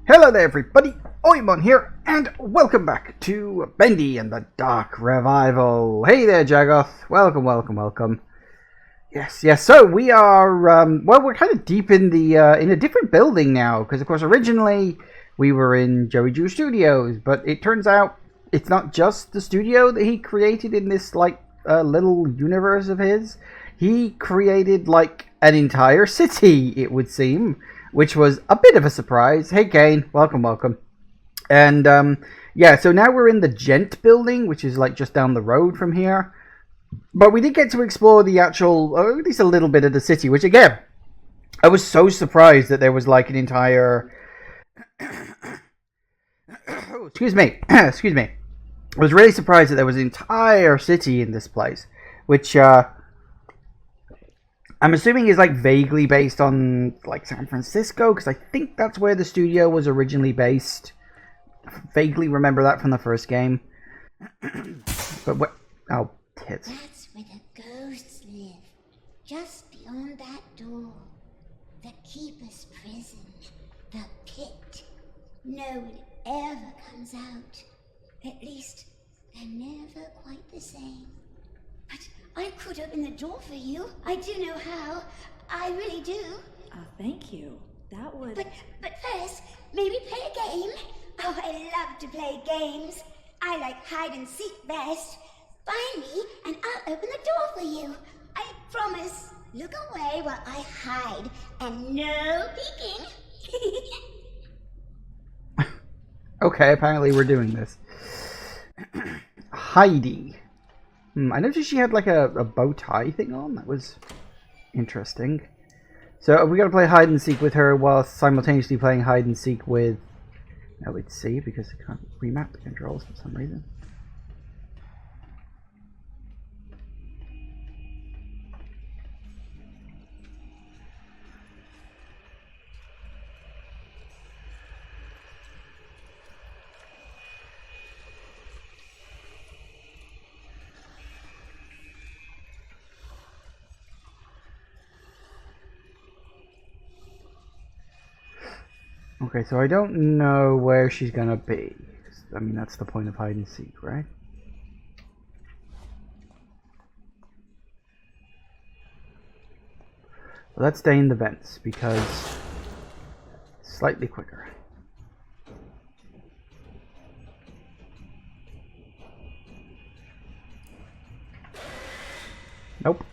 Hello there everybody, Oimon here, and welcome back to Bendy and the Dark Revival. Hey there Jagoth, welcome. Yes, so we are, well, we're kind of deep in a different building now, because of course originally we were in Joey Jew Studios, but it turns out it's not just the studio that he created in this, like, little universe of his. He created, like, an entire city, it would seem, which was a bit of a surprise. Hey Kane, welcome. And yeah, so now we're in the Gent building, which is like just down the road from here. But we did get to explore the actual, or at least a little bit of the city, which again, I was so surprised that there was like an entire... oh, excuse me. I was really surprised that there was an entire city in this place, which... I'm assuming is like vaguely based on like San Francisco, because I think that's where the studio was originally based. I vaguely remember that from the first game. But what? Oh, tits. That's where the ghosts live. Just beyond that door. The Keeper's prison. The pit. No one ever comes out. At least, they're never quite the same. But I could open the door for you. I do know how. I really do. Thank you. That would... But first, maybe play a game? Oh, I love to play games. I like hide and seek best. Find me, and I'll open the door for you. I promise. Look away while I hide, and no peeking. Okay, apparently we're doing this. Heidi. I noticed she had like a bow tie thing on. That was interesting. So we got to play hide and seek with her while simultaneously playing hide and seek with LHC because I can't remap the controls for some reason. Okay, so I don't know where she's gonna be. I mean, that's the point of hide and seek, right? Well, let's stay in the vents because it's slightly quicker. Nope.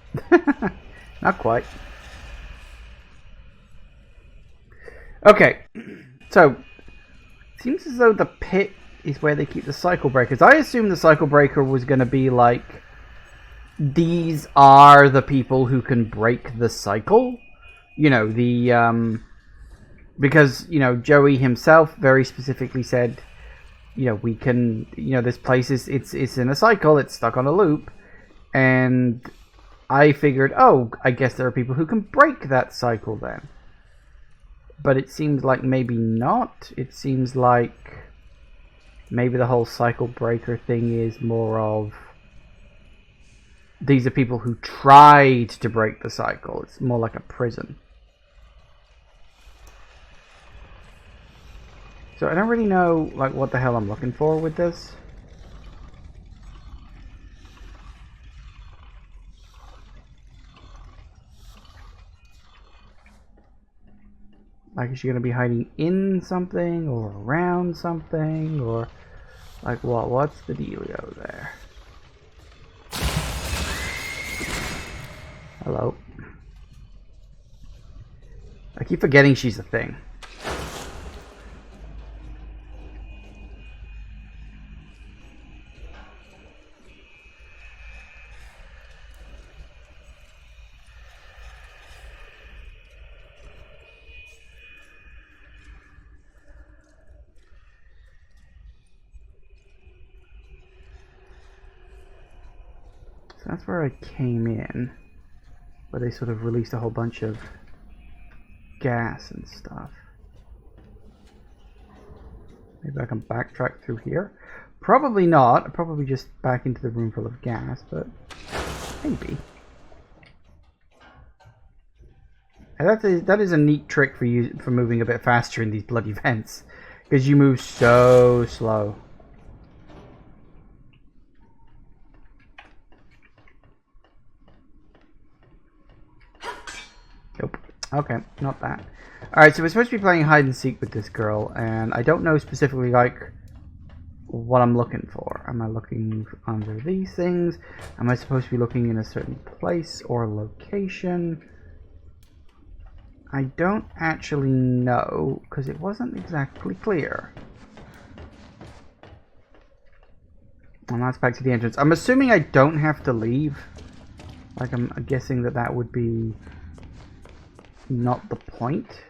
Not quite. Okay, so it seems as though the pit is where they keep the cycle breakers. I assumed the cycle breaker was going to be like, these are the people who can break the cycle. You know, because, you know, Joey himself very specifically said, you know, we can, you know, this place is, it's in a cycle, it's stuck on a loop. And I figured, oh, I guess there are people who can break that cycle then. But it seems like maybe not. It seems like maybe the whole cycle breaker thing is more of these are people who tried to break the cycle. It's more like a prison. So I don't really know like what the hell I'm looking for with this. Like, is she going to be hiding in something or around something or like what? What's the dealio there? Hello. I keep forgetting she's a thing. So that's where I came in, where they sort of released a whole bunch of gas and stuff. Maybe I can backtrack through here. Probably not. Probably just back into the room full of gas, but maybe. That is a neat trick for you for moving a bit faster in these bloody vents, because you move so slow. Nope. Okay, not that. Alright, so we're supposed to be playing hide and seek with this girl, and I don't know specifically, like, what I'm looking for. Am I looking under these things? Am I supposed to be looking in a certain place or location? I don't actually know, because it wasn't exactly clear. And that's back to the entrance. I'm assuming I don't have to leave. Like, I'm guessing that that would be not the point.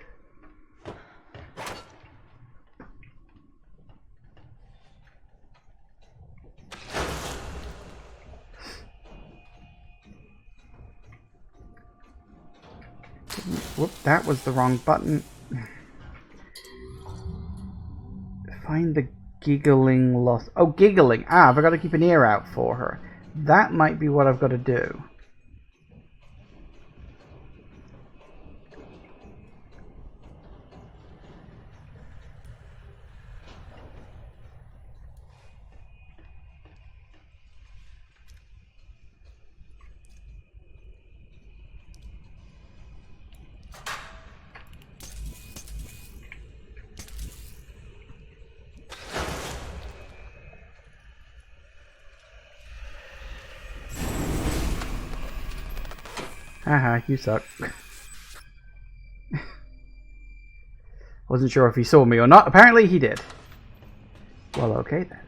Whoop, that was the wrong button. Find the giggling lost. Oh, giggling. Ah, I've got to keep an ear out for her. That might be what I've got to do. Haha, you suck. Wasn't sure if he saw me or not. Apparently he did. Well, okay then.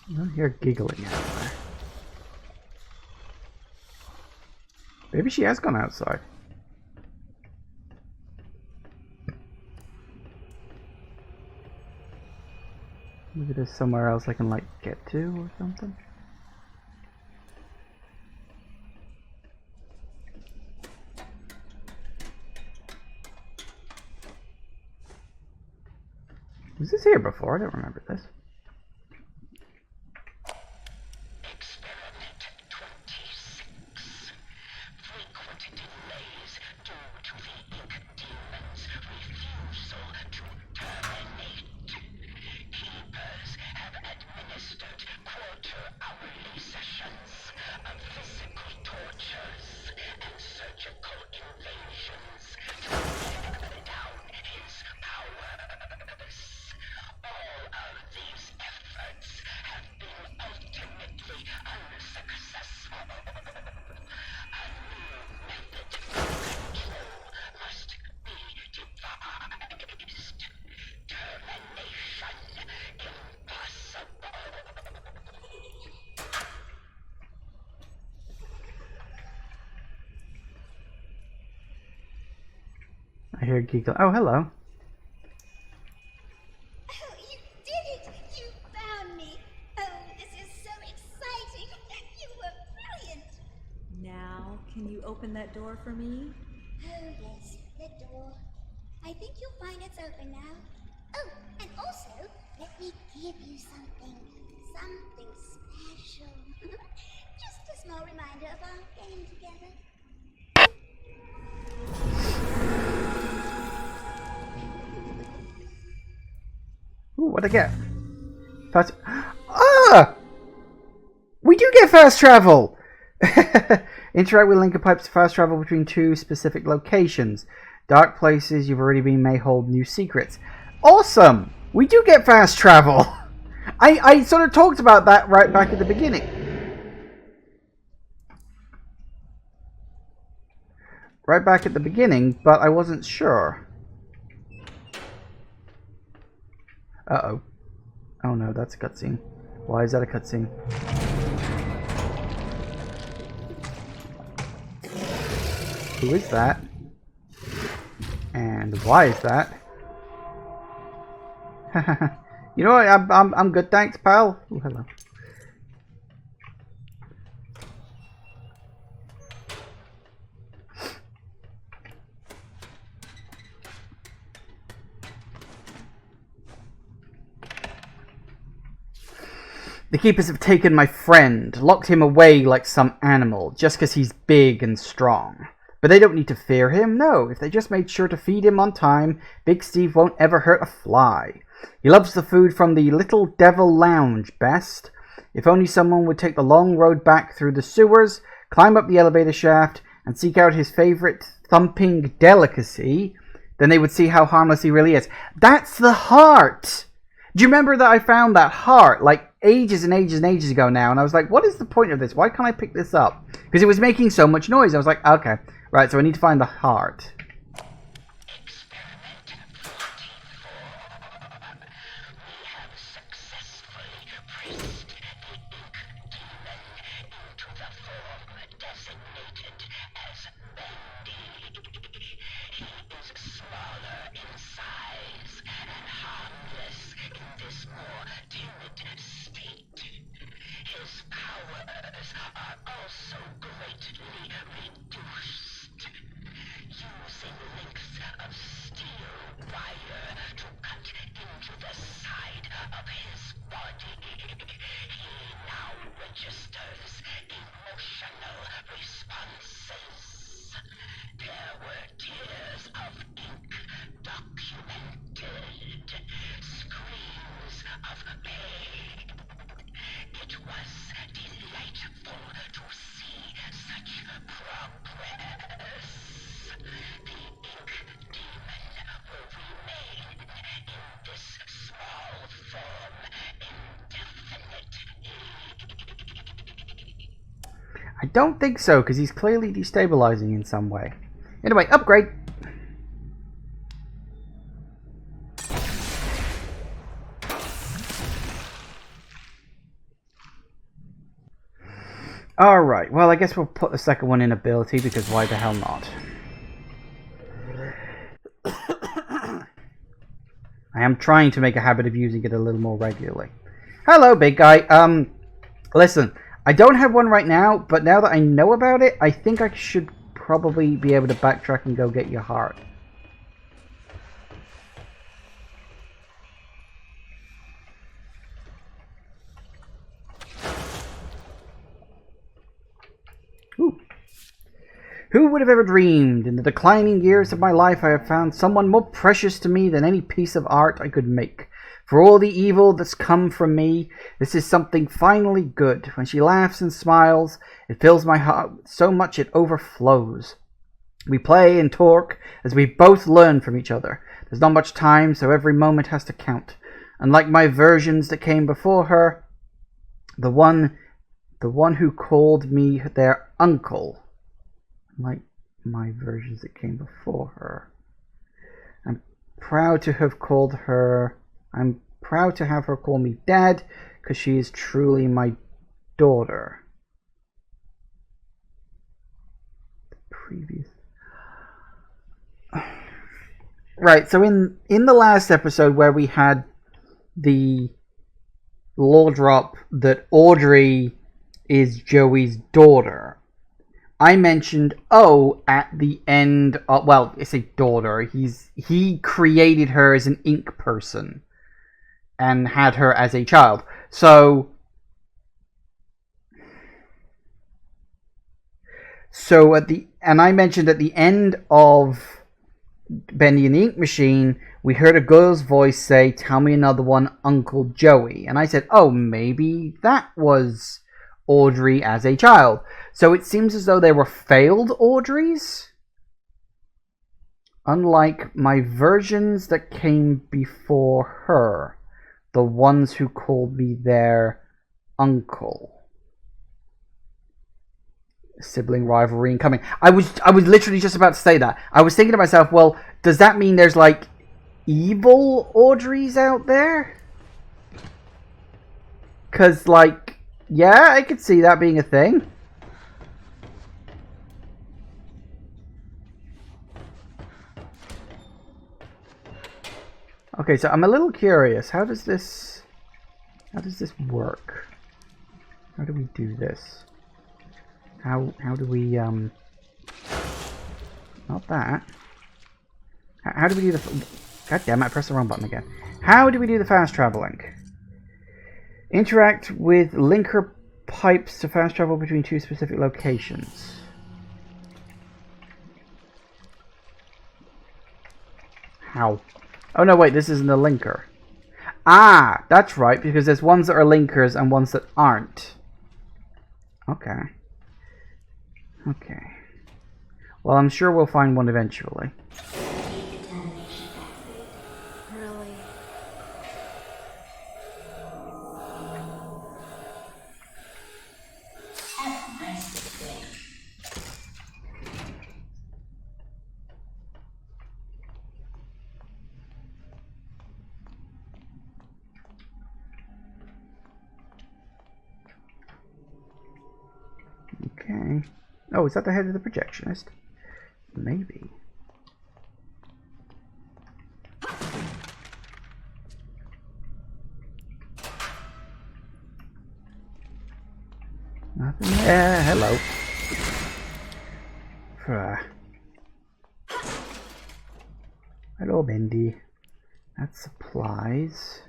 I don't hear giggling anywhere. Maybe she has gone outside. Maybe there's somewhere else I can, like, get to or something. Was this here before? I don't remember this. I hear giggle. Oh, hello. Oh, you did it! You found me! Oh, this is so exciting! You were brilliant! Now, can you open that door for me? Oh, yes, the door. I think you'll find it's open now. Oh, and also, let me give you something. Something special. Just a small reminder of our game together. Ooh, what'd I get? Fast. Ah! We do get fast travel! Interact with linker pipes to fast travel between two specific locations. Dark places you've already been may hold new secrets. Awesome! We do get fast travel! I sort of talked about that right back at the beginning. Right back at the beginning, but I wasn't sure. Uh-oh. Oh no, that's a cutscene. Why is that a cutscene? Who is that? And why is that? You know what? I'm good, thanks, pal. Oh, hello. The keepers have taken my friend, locked him away like some animal, just because he's big and strong. But they don't need to fear him, no. If they just made sure to feed him on time, Big Steve won't ever hurt a fly. He loves the food from the Little Devil Lounge best. If only someone would take the long road back through the sewers, climb up the elevator shaft, and seek out his favorite thumping delicacy, then they would see how harmless he really is. That's the heart! Do you remember that I found that heart, like, ages and ages and ages ago now, and I was like, what is the point of this? Why can't I pick this up? Because it was making so much noise. I was like, okay, right, so I need to find the heart. I don't think so, because he's clearly destabilizing in some way. Anyway, upgrade. Alright, well I guess we'll put the second one in ability, because why the hell not? I am trying to make a habit of using it a little more regularly. Hello, big guy. Listen, I don't have one right now, but now that I know about it, I think I should probably be able to backtrack and go get your heart. Ooh. Who would have ever dreamed? In the declining years of my life, I have found someone more precious to me than any piece of art I could make. For all the evil that's come from me, this is something finally good. When she laughs and smiles, it fills my heart so much it overflows. We play and talk as we both learn from each other. There's not much time, so every moment has to count. Unlike my versions that came before her, the one who called me their uncle. Like my versions that came before her. I'm proud to have her call me Dad, because she is truly my daughter. Right, so in the last episode where we had the lore drop that Audrey is Joey's daughter, I mentioned, at the end of, well, it's a daughter, he created her as an ink person and had her as a child. And I mentioned at the end of Bendy and the Ink Machine, we heard a girl's voice say, "Tell me another one, Uncle Joey." And I said, maybe that was Audrey as a child. So it seems as though they were failed Audreys. Unlike my versions that came before her. The ones who called me their uncle. Sibling rivalry incoming. I was literally just about to say that. I was thinking to myself, well, does that mean there's like evil Audreys out there? Because like, yeah, I could see that being a thing. Okay, so I'm a little curious. How does this work? How do we do this? How do we not that. How do we do the God damn it, I pressed the wrong button again. How do we do the fast traveling? Interact with linker pipes to fast travel between two specific locations. How? Oh no, wait, this isn't a linker. Ah, that's right, because there's ones that are linkers and ones that aren't. Okay. Okay. Well, I'm sure we'll find one eventually. Really? Okay. Oh, is that the head of the projectionist? Maybe. Nothing there. Hello. Hello, Bendy. That's supplies.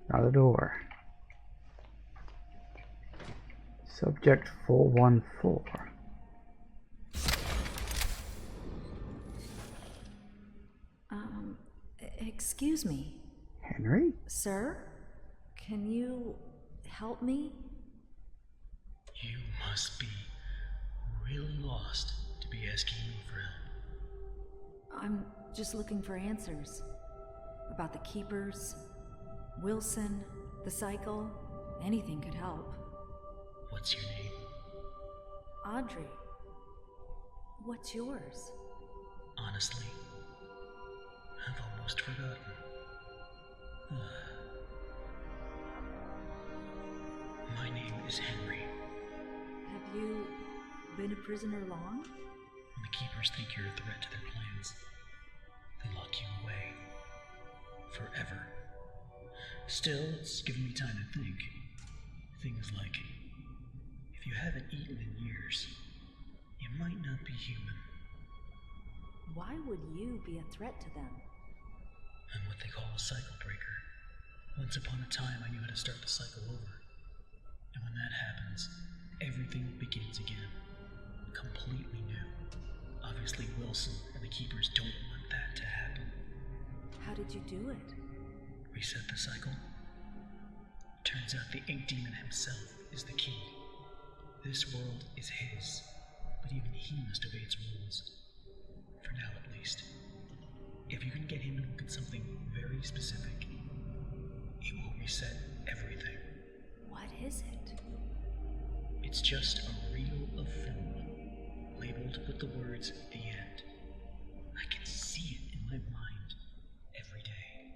Not a door. Subject 414. Excuse me. Henry? Sir? Can you help me? You must be really lost to be asking me for help. I'm just looking for answers. About the keepers, Wilson, the cycle. Anything could help. What's your name? Audrey. What's yours? Honestly, I've almost forgotten. My name is Henry. Have you been a prisoner long? When the Keepers think you're a threat to their plans, they lock you away. Forever. Still, it's given me time to think. Things like, if you haven't eaten in years, you might not be human. Why would you be a threat to them? I'm what they call a cycle breaker. Once upon a time, I knew how to start the cycle over. And when that happens, everything begins again. Completely new. Obviously, Wilson and the Keepers don't want that to happen. How did you do it? Reset the cycle? Turns out the Ink Demon himself is the key. This world is his, but even he must obey its rules. For now, at least. If you can get him to look at something very specific, it will reset everything. What is it? It's just a reel of film, labeled with the words, "The End." I can see it in my mind every day.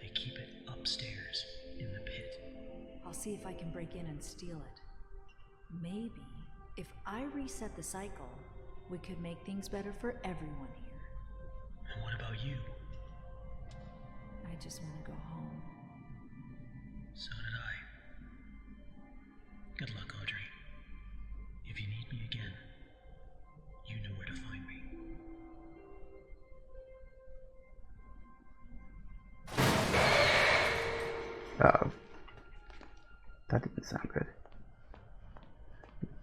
They keep it upstairs in the pit. I'll see if I can break in and steal it. Maybe, if I reset the cycle, we could make things better for everyone here. And what about you? I just want to go home. So did I. Good luck, Audrey. If you need me again, you know where to find me. Uh-oh. That didn't sound good.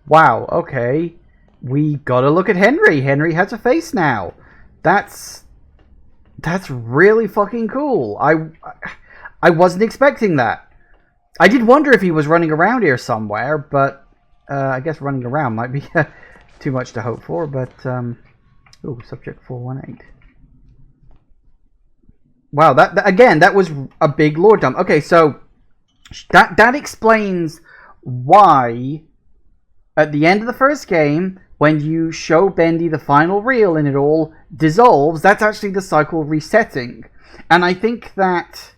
Wow, okay. We gotta look at Henry. Henry has a face now. That's really fucking cool. I wasn't expecting that. I did wonder if he was running around here somewhere, but I guess running around might be too much to hope for, but ooh, subject 418. Wow, that again, that was a big lore dump. Okay, so that explains why at the end of the first game, when you show Bendy the final reel and it all dissolves, that's actually the cycle resetting. And I think that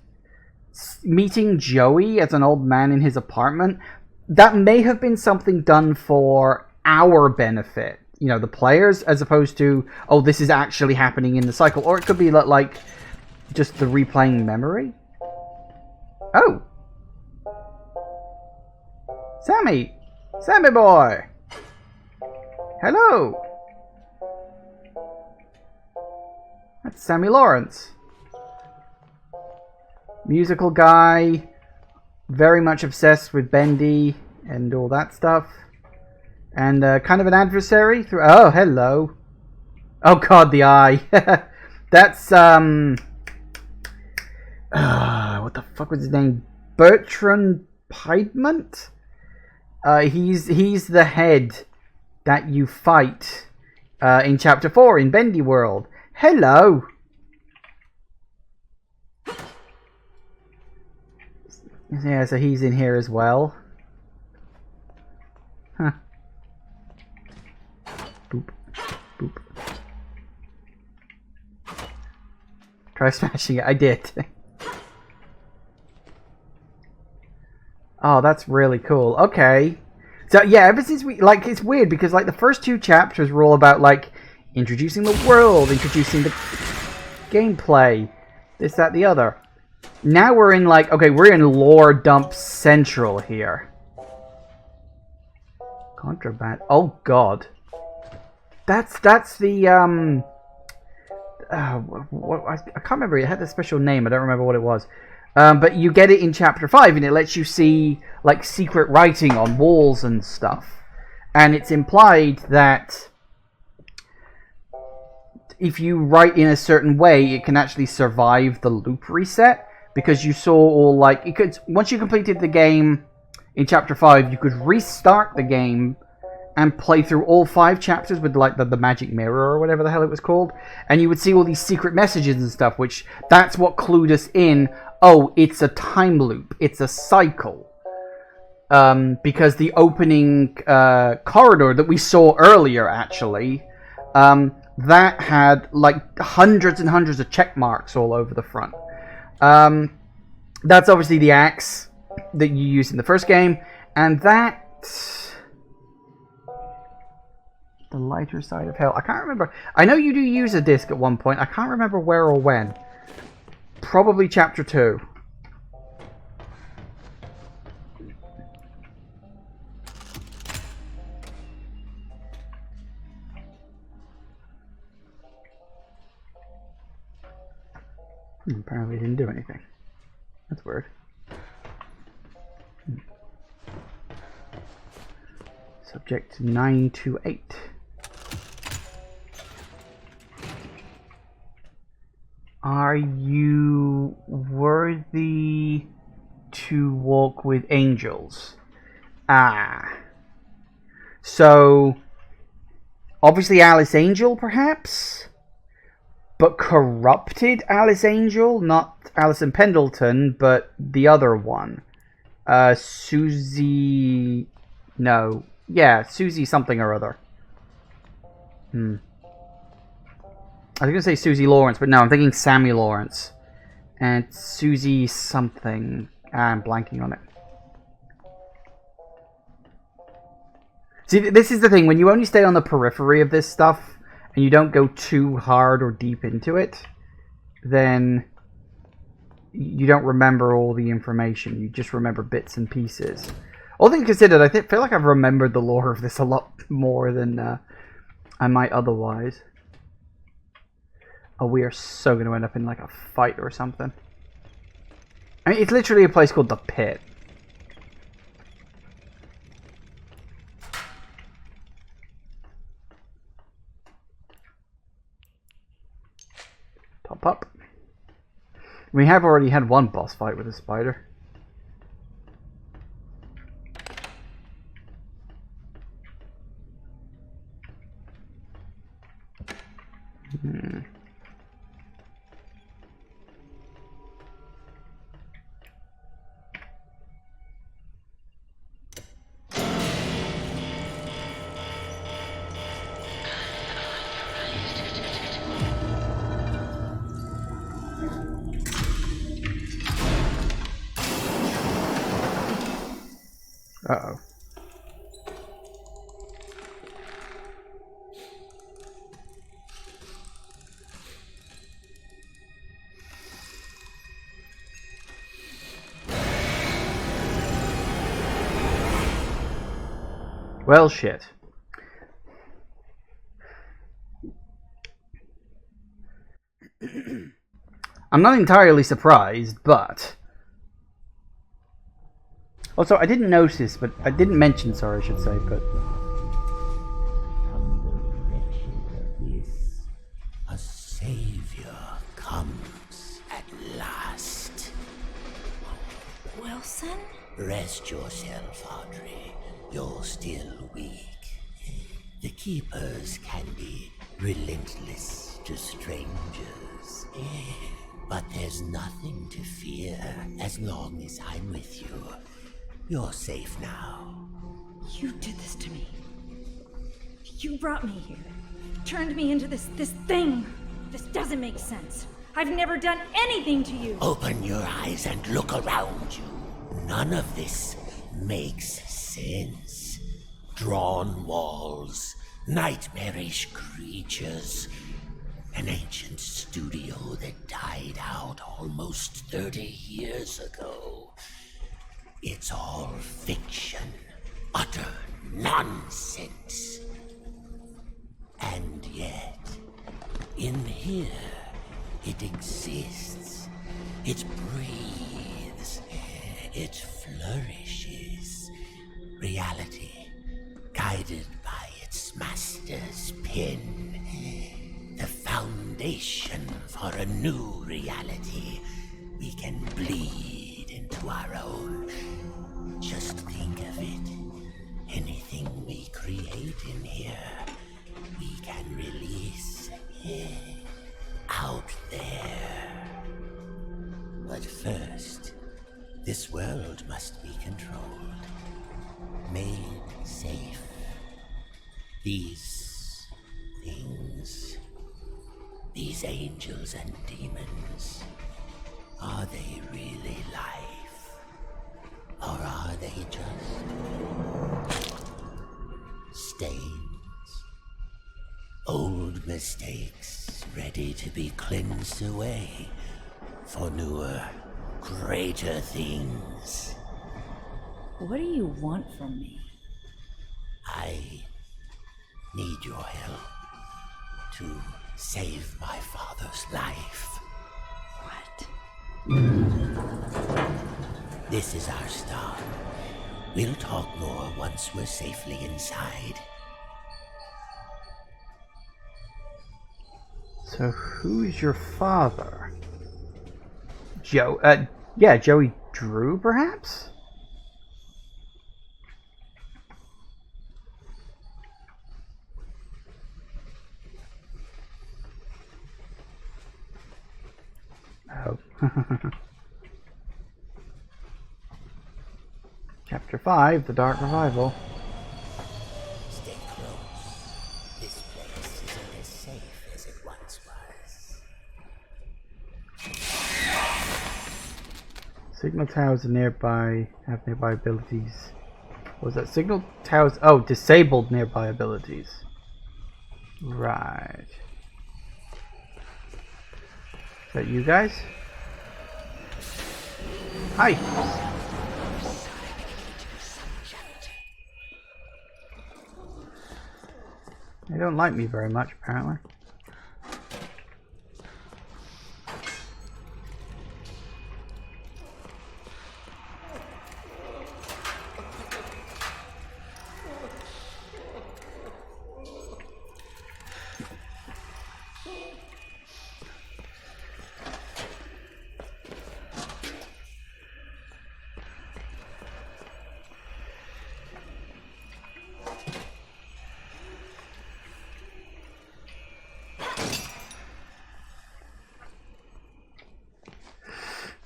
meeting Joey as an old man in his apartment, that may have been something done for our benefit, you know, the players, as opposed to, oh, this is actually happening in the cycle. Or it could be like just the replaying memory. Oh. Sammy boy. Hello. That's Sammy Lawrence. Musical guy, very much obsessed with Bendy and all that stuff. And kind of an adversary through. Oh, hello. Oh god, the eye. That's what the fuck was his name? Bertrand Piedmont? He's the head that you fight in Chapter 4 in Bendy World. Hello. Yeah, so he's in here as well. Huh. Boop. Boop. Try smashing it. I did. Oh, that's really cool. Okay. So, yeah, ever since we... Like, it's weird because, like, the first 2 chapters were all about, like, introducing the world, introducing the gameplay, this, that, the other. Now we're in, like... Okay, we're in lore dump central here. Contraband. Oh, God. That's the, I can't remember. It had a special name. I don't remember what it was. But you get it in Chapter 5, and it lets you see, like, secret writing on walls and stuff. And it's implied that if you write in a certain way, it can actually survive the loop reset. Because you saw all, like... It could, once you completed the game in Chapter 5, you could restart the game and play through all 5 chapters with, like, the magic mirror or whatever the hell it was called. And you would see all these secret messages and stuff, which... That's what clued us in... Oh, it's a time loop. It's a cycle. Because the opening corridor that we saw earlier, actually, that had, like, hundreds and hundreds of check marks all over the front. That's obviously the axe that you used in the first game. And that... The lighter side of hell. I can't remember. I know you do use a disc at one point. I can't remember where or when. Probably Chapter 2. Apparently it didn't do anything. That's weird. Subject 928. Are you worthy to walk with angels? Ah. So, obviously Alice Angel, perhaps? But corrupted Alice Angel? Not Alison Pendleton, but the other one. Susie... No. Yeah, Susie something or other. I was going to say Susie Lawrence, but no, I'm thinking Sammy Lawrence. And Susie something. I'm blanking on it. See, this is the thing. When you only stay on the periphery of this stuff, and you don't go too hard or deep into it, then you don't remember all the information. You just remember bits and pieces. All things considered, I feel like I've remembered the lore of this a lot more than I might otherwise. Oh, we are so going to end up in, like, a fight or something. I mean, it's literally a place called the Pit. Pop up. We have already had one boss fight with a spider. Uh-oh. Well, shit. I'm not entirely surprised, but... Also, I didn't notice, but I didn't mention, sorry, I should say, but... A savior comes at last. Wilson? Rest yourself, Audrey. You're still weak. The Keepers can be relentless to strangers. But there's nothing to fear as long as I'm with you. You're safe now. You did this to me. You brought me here. Turned me into this thing. This doesn't make sense. I've never done anything to you. Open your eyes and look around you. None of this makes sense. Drawn walls, nightmarish creatures, an ancient studio that died out almost 30 years ago. It's all fiction, utter nonsense. And yet, in here, it exists. It breathes. It flourishes. Reality, guided by its master's pen. The foundation for a new reality we can bleed into our own. Just think of it. Anything we create in here, we can release out there. But first, this world must be controlled, made safe. These things, these angels and demons, are they really life? Or are they just stains? Old mistakes ready to be cleansed away for newer, greater things. What do you want from me? I need your help to save my father's life. What? This is our start. We'll talk more once we're safely inside. So who's your father? Yeah, Joey Drew, perhaps? Oh. Chapter 5, The Dark Revival. Stay close. This place isn't as safe as it once was. Signal towers are nearby, have nearby abilities. What was that? Signal towers, oh, disabled nearby abilities. Right. Is that you guys? Hi! They don't like me very much, apparently.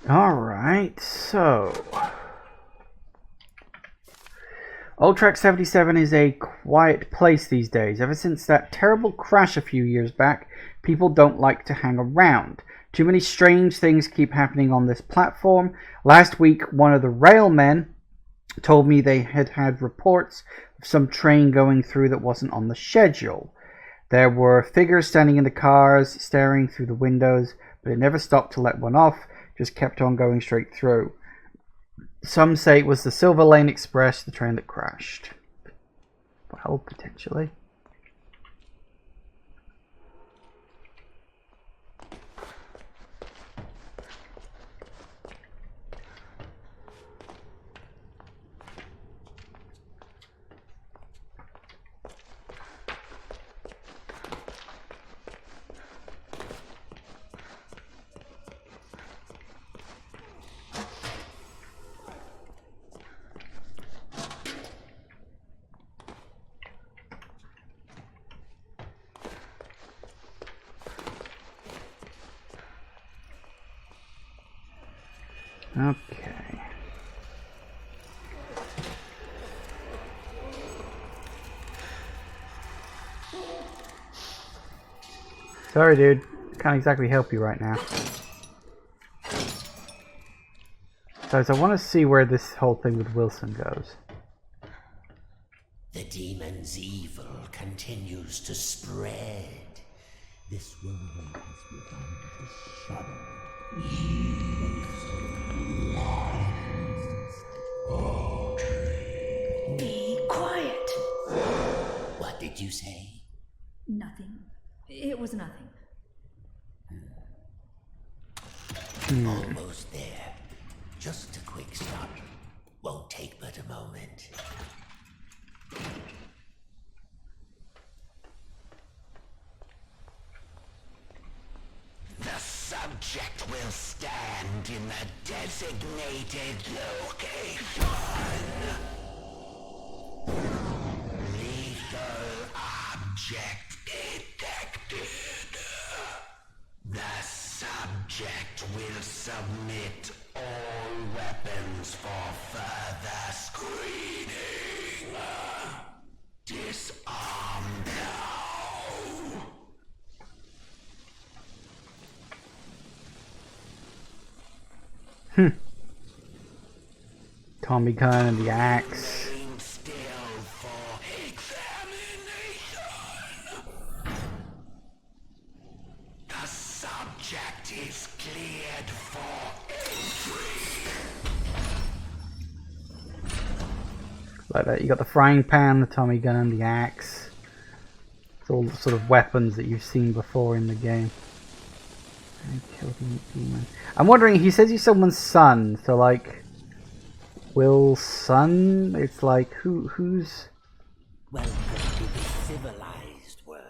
Alright, so... Old Track 77 is a quiet place these days. Ever since that terrible crash a few years back, people don't like to hang around. Too many strange things keep happening on this platform. Last week, one of the railmen told me they had had reports of some train going through that wasn't on the schedule. There were figures standing in the cars, staring through the windows, but it never stopped to let one off, just kept on going straight through. Some say it was the Silver Lane Express, the train that crashed. Well, potentially. Okay. Sorry, dude. Can't exactly help you right now. So I want to see where this whole thing with Wilson goes. The demon's evil continues to spread. This world has begun to shudder. Audrey. Be quiet. What did you say? Nothing. It was nothing. Almost there. Just a quick stop. Won't take but a moment. The subject will stand in the designated location. Lethal object detected. The subject will submit all weapons for further screening. Disarm now. Tommy gun and the axe. Remain still for examination. The subject is cleared for entry. Like that. You got the frying pan, the Tommy gun, the axe. It's all the sort of weapons that you've seen before in the game. And kill the demon. I'm wondering, he says he's someone's son, so like Will's son? It's like who's Welcome to the civilized world.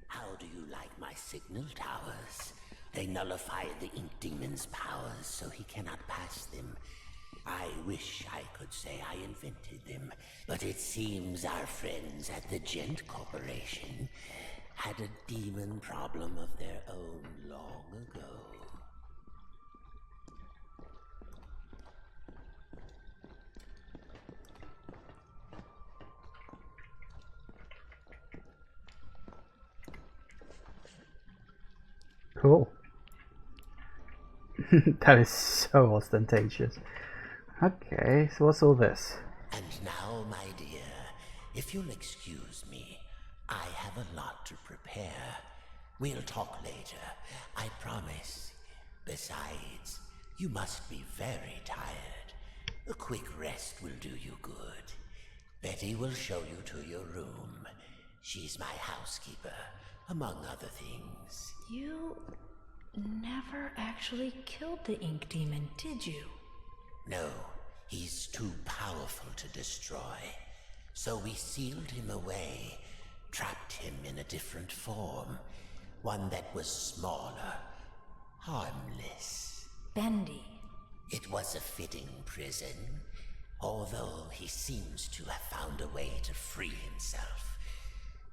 How do you like my signal towers? They nullify the Ink Demon's powers so he cannot pass them. I wish I could say I invented them, but it seems our friends at the Gent Corporation had a demon problem of their own long ago. cool. That is so ostentatious. Okay, so what's all this? And now, my dear, if you'll excuse me, I have a lot to prepare. We'll talk later, I promise. Besides, you must be very tired. A quick rest will do you good. Betty will show you to your room. She's my housekeeper, among other things. You never actually killed the Ink Demon, did you? No, he's too powerful to destroy. So we sealed him away, trapped him in a different form. One that was smaller, harmless. Bendy. It was a fitting prison, although he seems to have found a way to free himself.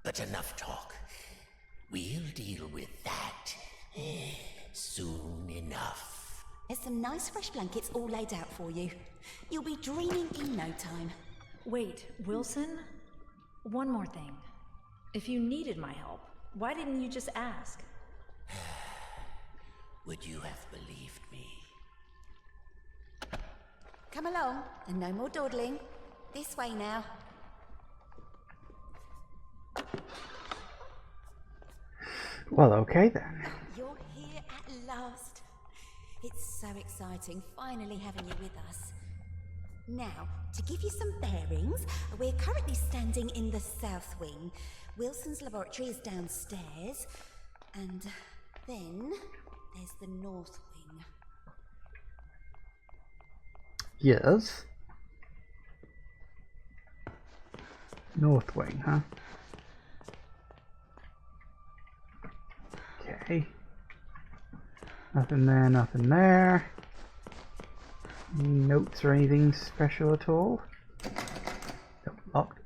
But enough talk. We'll deal with that soon enough. There's some nice fresh blankets all laid out for you. You'll be dreaming in no time. Wait, Wilson? One more thing. If you needed my help, why didn't you just ask? Would you have believed me? come along, and no more dawdling. This way now. Well, okay then. You're here at last. It's so exciting finally having you with us. Now, to give you some bearings, we're currently standing in the south wing. Wilson's laboratory is downstairs, and then there's the north wing. Yes. North wing, huh? Okay. Nothing there, nothing there. Any notes or anything special at all? Nope, locked.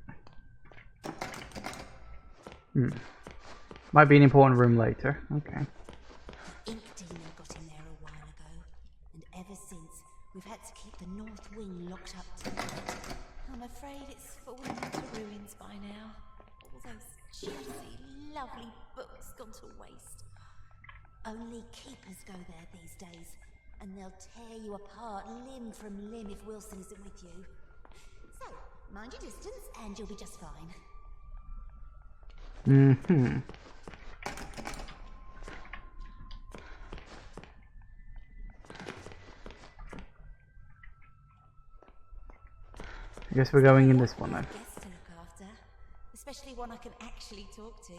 Might be an important room later. Okay. Ink Demon got in there a while ago, and ever since, we've had to keep the north wing locked up tonight. I'm afraid it's fallen into ruins by now. All those juicy, lovely books gone to waste. Only keepers go there these days, and they'll tear you apart limb from limb if Wilson isn't with you. So, mind your distance and you'll be just fine. I guess we're going in this one then. Guests to look after, especially one I can actually talk to.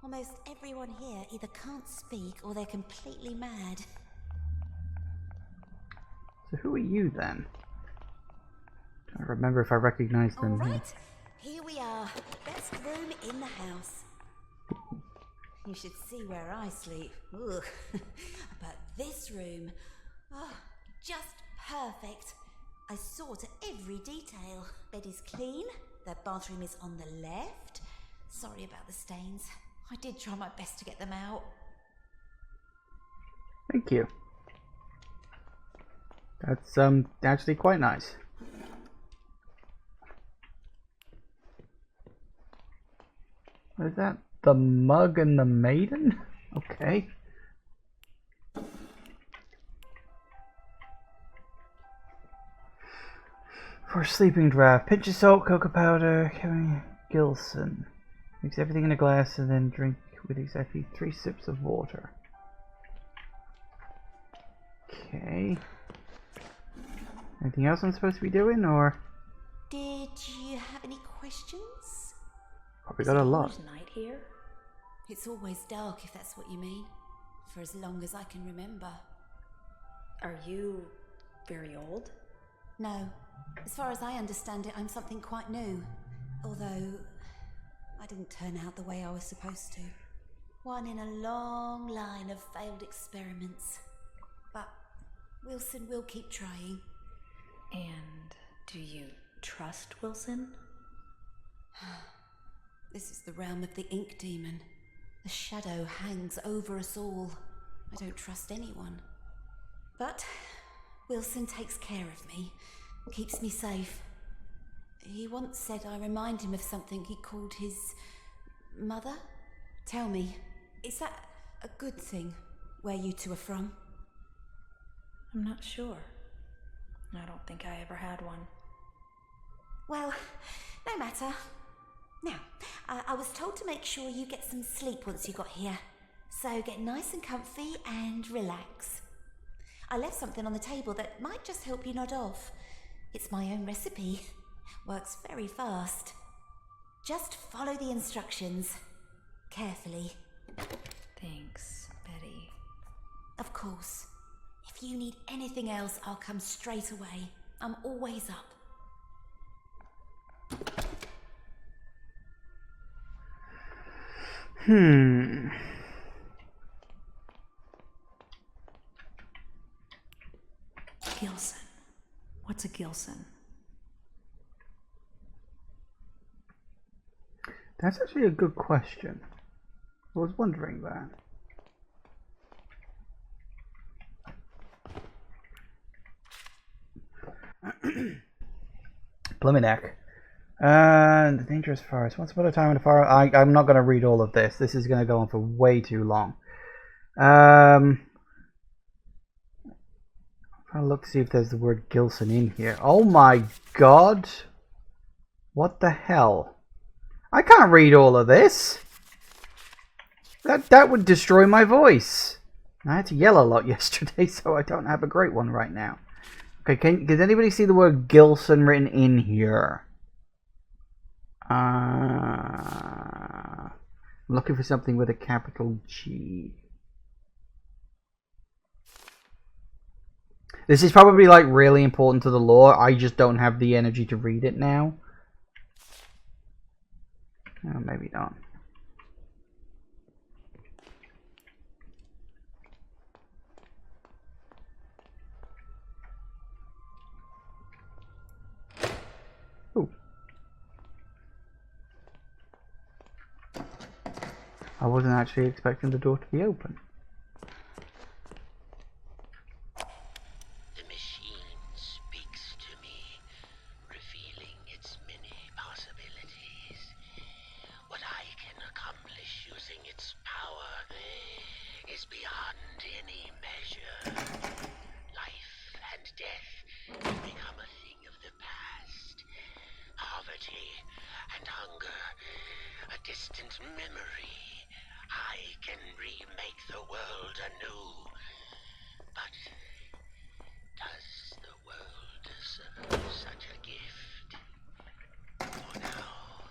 Almost everyone here either can't speak or they're completely mad. So who are you then? I don't remember if I recognize them. Alright, here we are. Best room in the house. You should see where I sleep. Ugh. But this room, oh, just perfect. I saw to every detail. Bed is clean. The bathroom is on the left. Sorry about the stains. I did try my best to get them out. Thank you. That's actually quite nice. What is that? The mug and the maiden? Okay. For a sleeping draft, pinch of salt, cocoa powder, Gilson. Mix everything in a glass and then drink with exactly 3 sips of water. Okay. Anything else I'm supposed to be doing, or? Did you have any questions? Probably got a lot. Night here? It's always dark, if that's what you mean. For as long as I can remember. Are you very old? No. As far as I understand it, I'm something quite new. Although, I didn't turn out the way I was supposed to. One in a long line of failed experiments. But Wilson will keep trying. And do you trust Wilson? This is the realm of the Ink Demon. The shadow hangs over us all. I don't trust anyone. But Wilson takes care of me, keeps me safe. He once said I remind him of something he called his mother. Tell me, is that a good thing, where you two are from? I'm not sure. I don't think I ever had one. Well, no matter. Now, I was told to make sure you get some sleep once you got here. So get nice and comfy and relax. I left something on the table that might just help you nod off. It's my own recipe. Works very fast. Just follow the instructions. Carefully. Thanks, Betty. Of course. If you need anything else, I'll come straight away. I'm always up. Gilson. What's a Gilson? That's actually a good question. I was wondering that. Blumeneck. And the dangerous forest. Once upon a time in the forest. I'm not going to read all of this. This is going to go on for way too long. Trying to look to see if there's the word Gilson in here. Oh my god! What the hell? I can't read all of this! That would destroy my voice. I had to yell a lot yesterday, so I don't have a great one right now. Okay, can anybody see the word Gilson written in here? I'm looking for something with a capital G. This is probably like really important to the lore. I just don't have the energy to read it now. Oh, maybe not. Ooh. I wasn't actually expecting the door to be open. The machine speaks to me, revealing its many possibilities. What I can accomplish using its power is beyond any measure. Life and death have become a thing of the past. Poverty and hunger, a distant memory. I can remake the world anew. But does the world deserve such a gift? For now,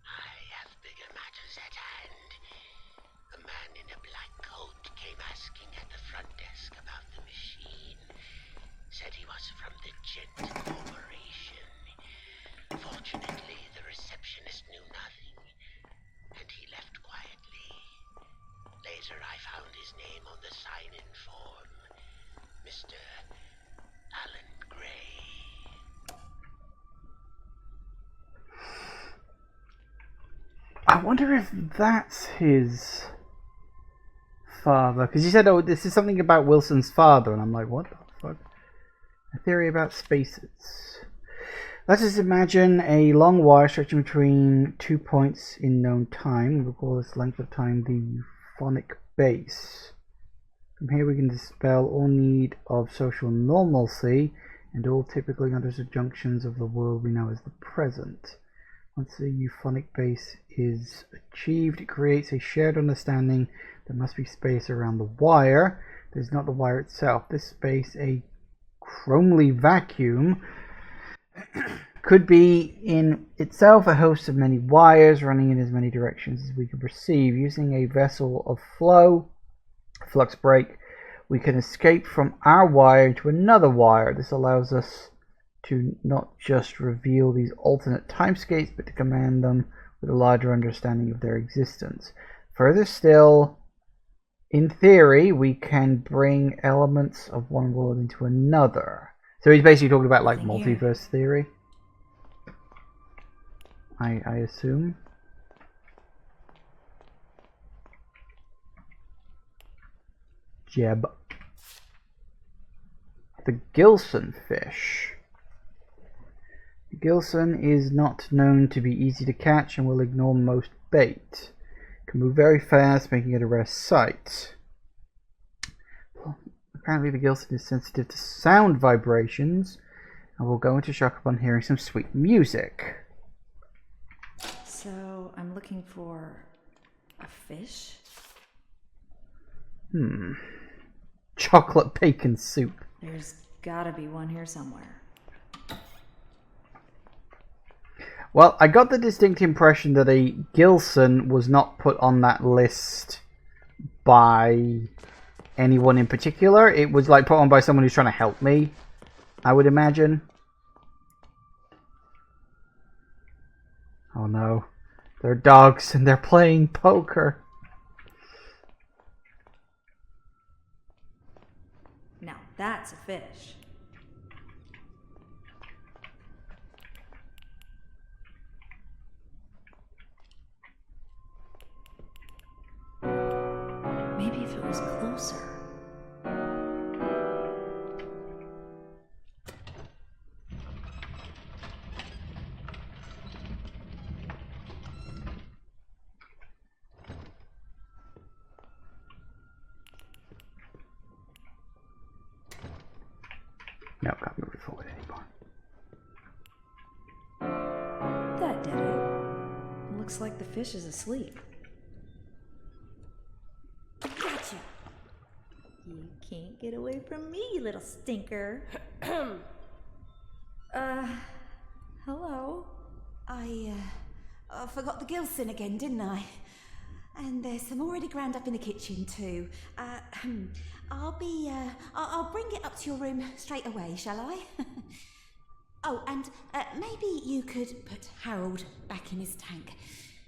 I have bigger matters at hand. A man in a black coat came asking at the front desk about the machine. Said he was from the Gent Corporation. Fortunately, the receptionist knew nothing, and he left quietly. Later, I found his name on the sign-in form. Mr. Alan Gray. I wonder if that's his father. Because you said, oh, this is something about Wilson's father. And I'm like, what the fuck? A theory about spaces. Let us imagine a long wire stretching between 2 points in known time. We'll call this length of time the phonic base. From here we can dispel all need of social normalcy and all typically understood junctions of the world we know as the present. Once the euphonic base is achieved, it creates a shared understanding there must be space around the wire. There's not the wire itself. This space, a chromely vacuum, could be in itself a host of many wires running in as many directions as we can perceive. Using a vessel of flow, flux break, we can escape from our wire into another wire. This allows us to not just reveal these alternate timescapes, but to command them with a larger understanding of their existence. Further still, in theory, we can bring elements of one world into another. So he's basically talking about like multiverse theory, I assume. Jeb. The Gilson fish. The Gilson is not known to be easy to catch and will ignore most bait. Can move very fast, making it a rare sight. Apparently the Gilson is sensitive to sound vibrations and will go into shock upon hearing some sweet music. So, I'm looking for a fish? Chocolate bacon soup. There's gotta be one here somewhere. Well, I got the distinct impression that a Gilson was not put on that list by anyone in particular. It was like put on by someone who's trying to help me, I would imagine. Oh no. They're dogs and they're playing poker. Now that's a fish. Maybe if it was closer. No, can't move it forward anymore. That did it. Looks like the fish is asleep. Gotcha! You can't get away from me, you little stinker. Hello? I forgot the Gilson again, didn't I? And there's some already ground up in the kitchen too. I'll bring it up to your room straight away, shall I? Oh, and maybe you could put Harold back in his tank.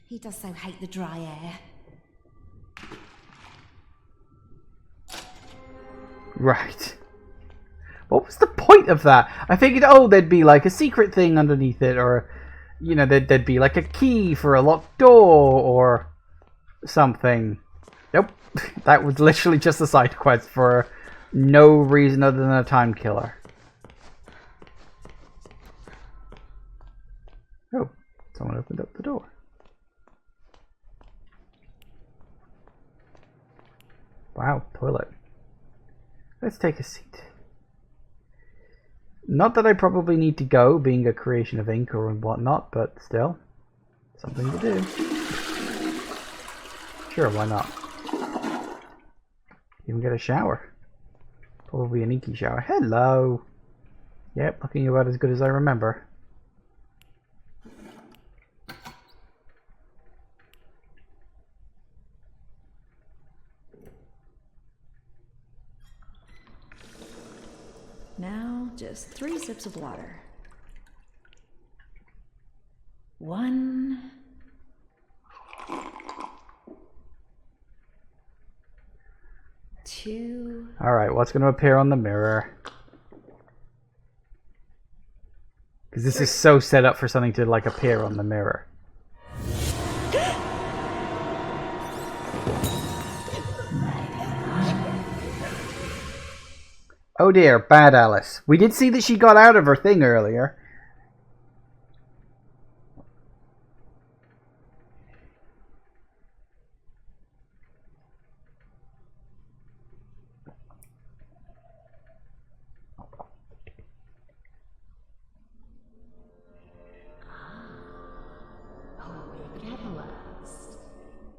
He does so hate the dry air. Right. What was the point of that? I figured, oh, there'd be like a secret thing underneath it, or, you know, there'd be like a key for a locked door, or something. Nope. That was literally just a side quest for no reason other than a time killer. Oh, someone opened up the door. Wow, toilet. Let's take a seat. Not that I probably need to go, being a creation of ink or whatnot, but still, something to do. Sure, why not? Even get a shower. Probably an inky shower. Hello! Yep, looking about as good as I remember. Now, just 3 sips of water. 1. 2. Alright, what's going to appear on the mirror? Because this is so set up for something to, like, appear on the mirror. Oh dear, bad Alice. We did see that she got out of her thing earlier. Awake at last.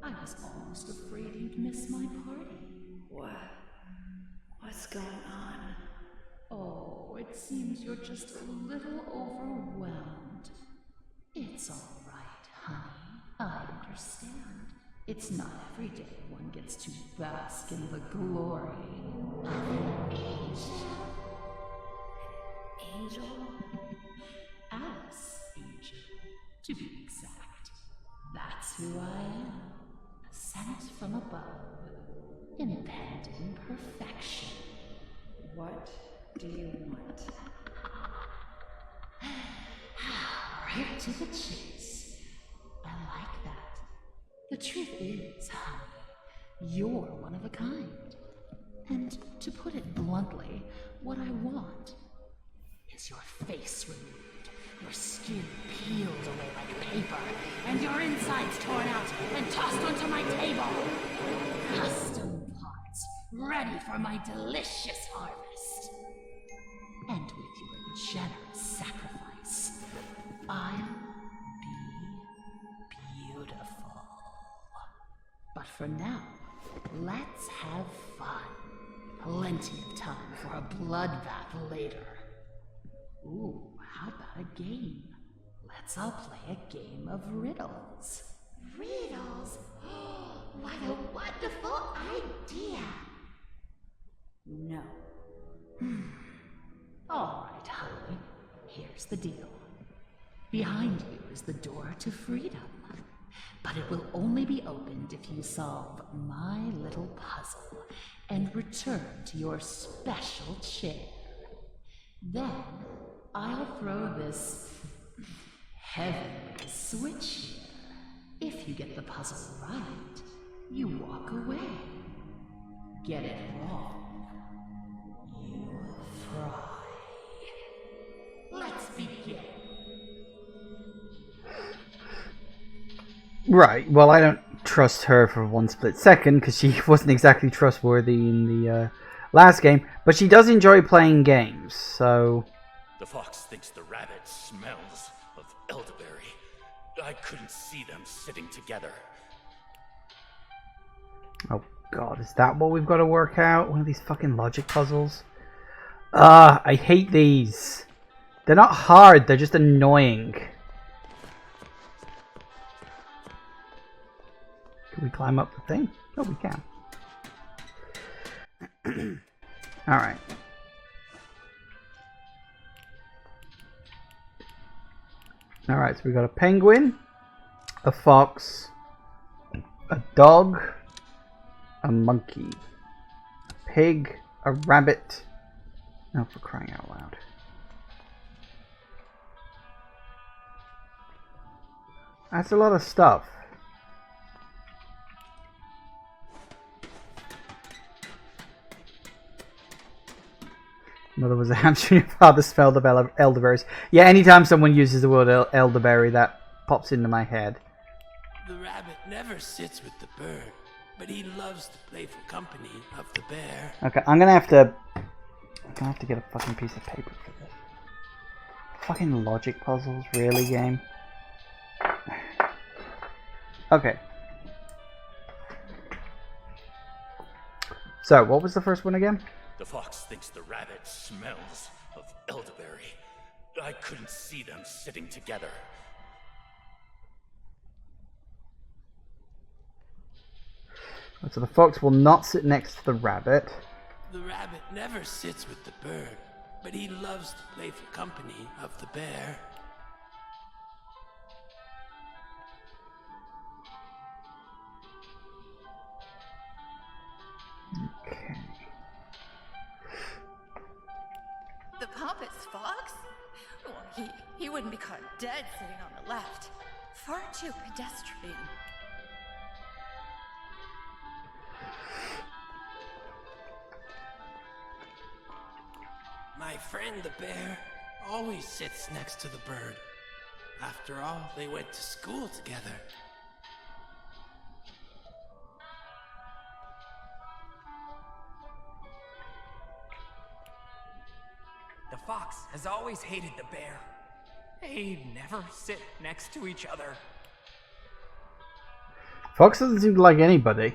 I was almost afraid you'd miss my party. What's going on? Oh, it seems you're just a little overwhelmed. It's all right, honey. I understand. It's not every day one gets to bask in the glory of an angel. Angel? Alice Angel, to be exact. That's who I am. Sent from above. Impending perfection. What do you want? Right to the chase. I like that. The truth is, honey, you're one of a kind. And to put it bluntly, what I want is your face removed, your skin peeled away like paper, and your insides torn out and tossed onto my table. Custom parts, ready for my delicious harvest. And with your generous sacrifice, I'll be beautiful. But for now, let's have fun. Plenty of time for a bloodbath later. Ooh, how about a game? Let's all play a game of riddles. Riddles? What a wonderful idea! No. All right, honey. Here's the deal. Behind you is the door to freedom. But it will only be opened if you solve my little puzzle and return to your special chair. Then I'll throw this heavenly switch here. If you get the puzzle right, you walk away. Get it wrong, you fry. Let's begin. Right, well, I don't trust her for one split second, because she wasn't exactly trustworthy in the last game, but she does enjoy playing games, so... The fox thinks the rabbit smells of elderberry. I couldn't see them sitting together. Oh god, is that what we've got to work out? One of these fucking logic puzzles? Ah, I hate these. They're not hard, they're just annoying. Can we climb up the thing? Oh, we can. Alright. Alright, so we got a penguin, a fox, a dog, a monkey, a pig, a rabbit. Oh, for crying out loud. That's a lot of stuff. Mother was a hamster and your father smelled of elderberries. Yeah, anytime someone uses the word elderberry, that pops into my head. The rabbit never sits with the bird, but he loves the playful company of the bear. Okay, I'm gonna have to get a fucking piece of paper for this. Fucking logic puzzles, really, game? Okay. So, what was the first one again? The fox thinks the rabbit smells of elderberry. I couldn't see them sitting together. So the fox will not sit next to the rabbit. The rabbit never sits with the bird, but he loves the playful company of the bear. Okay. The pompous fox? Well, he wouldn't be caught dead sitting on the left. Far too pedestrian. My friend the bear always sits next to the bird. After all, they went to school together. The fox has always hated the bear. They never sit next to each other. Fox doesn't seem to like anybody.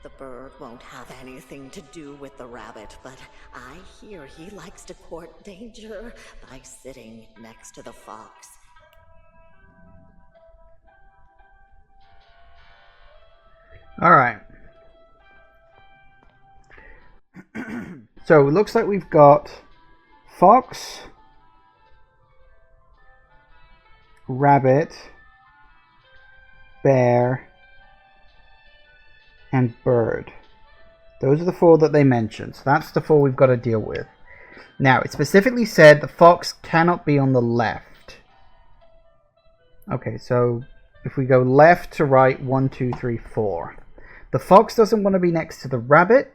The bird won't have anything to do with the rabbit, but I hear he likes to court danger by sitting next to the fox. Alright. So it looks like we've got fox, rabbit, bear, and bird. Those are the four that they mentioned. So that's the four we've got to deal with. Now, it specifically said the fox cannot be on the left. Okay, so if we go left to right, 1, 2, 3, 4. The fox doesn't want to be next to the rabbit.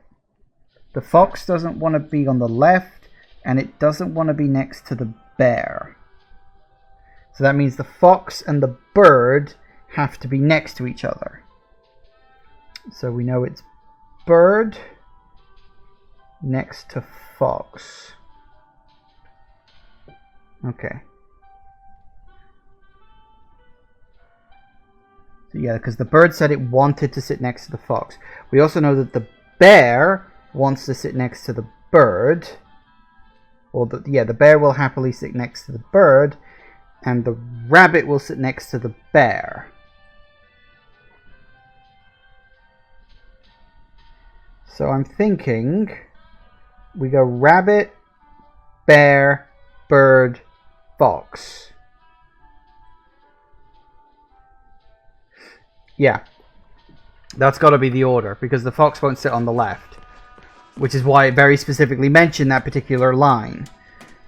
The fox doesn't want to be on the left, and it doesn't want to be next to the bear. So that means the fox and the bird have to be next to each other. So we know it's bird next to fox. Okay. So yeah, because the bird said it wanted to sit next to the fox. We also know that the bear wants to sit next to the bird. Or the bear will happily sit next to the bird, and the rabbit will sit next to the bear. So I'm thinking we go rabbit, bear, bird, fox. Yeah, that's got to be the order, because the fox won't sit on the left, which is why it very specifically mentioned that particular line.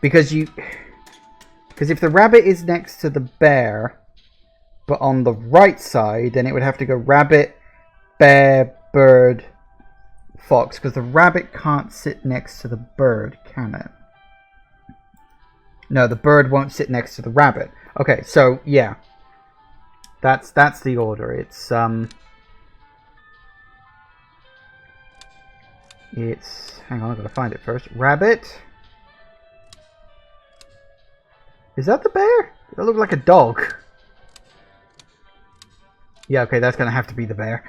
Because if the rabbit is next to the bear, but on the right side, then it would have to go rabbit, bear, bird, fox, because the rabbit can't sit next to the bird, can it? No, the bird won't sit next to the rabbit. Okay, so yeah, that's the order. It's It's... hang on, I've got to find it first. Rabbit. Is that the bear? That looks like a dog. Yeah, okay, that's going to have to be the bear.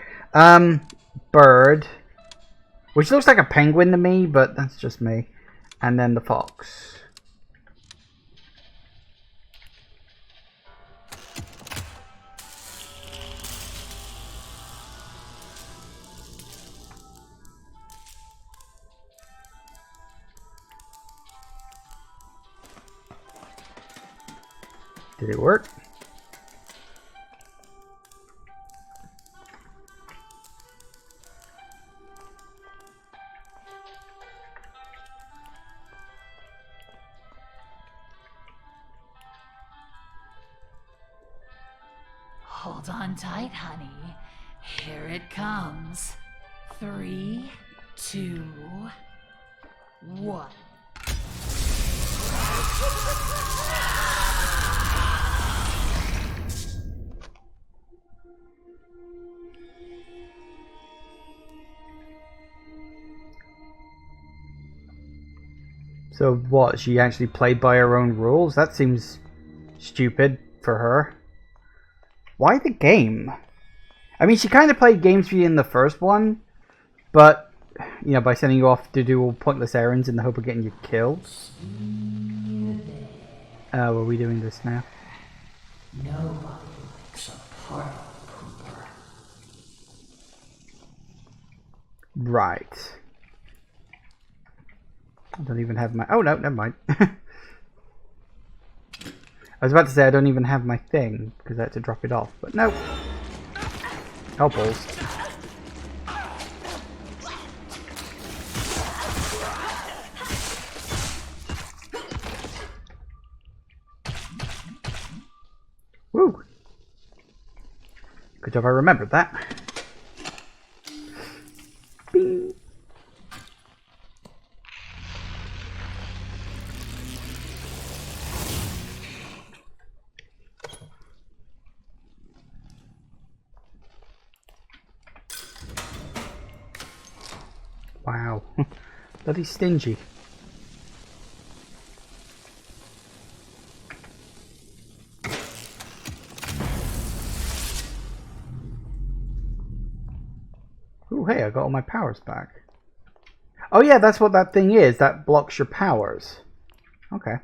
Bird. Which looks like a penguin to me, but that's just me. And then the fox. Did it work? Hold on tight, honey. Here it comes. 3, 2, 1. So what, she actually played by her own rules? That seems stupid for her. Why the game? I mean, she kind of played games for you in the first one, but, you know, by sending you off to do all pointless errands in the hope of getting you killed. Are we doing this now? Nobody likes a party pooper. Right. I don't even have my... oh, no, never mind. I was about to say I don't even have my thing, because I had to drop it off, but no. Oh, balls. Woo! Good job I remembered that. Bing. Wow. Bloody stingy. Ooh, hey, I got all my powers back. Oh yeah, that's what that thing is. That blocks your powers. Okay.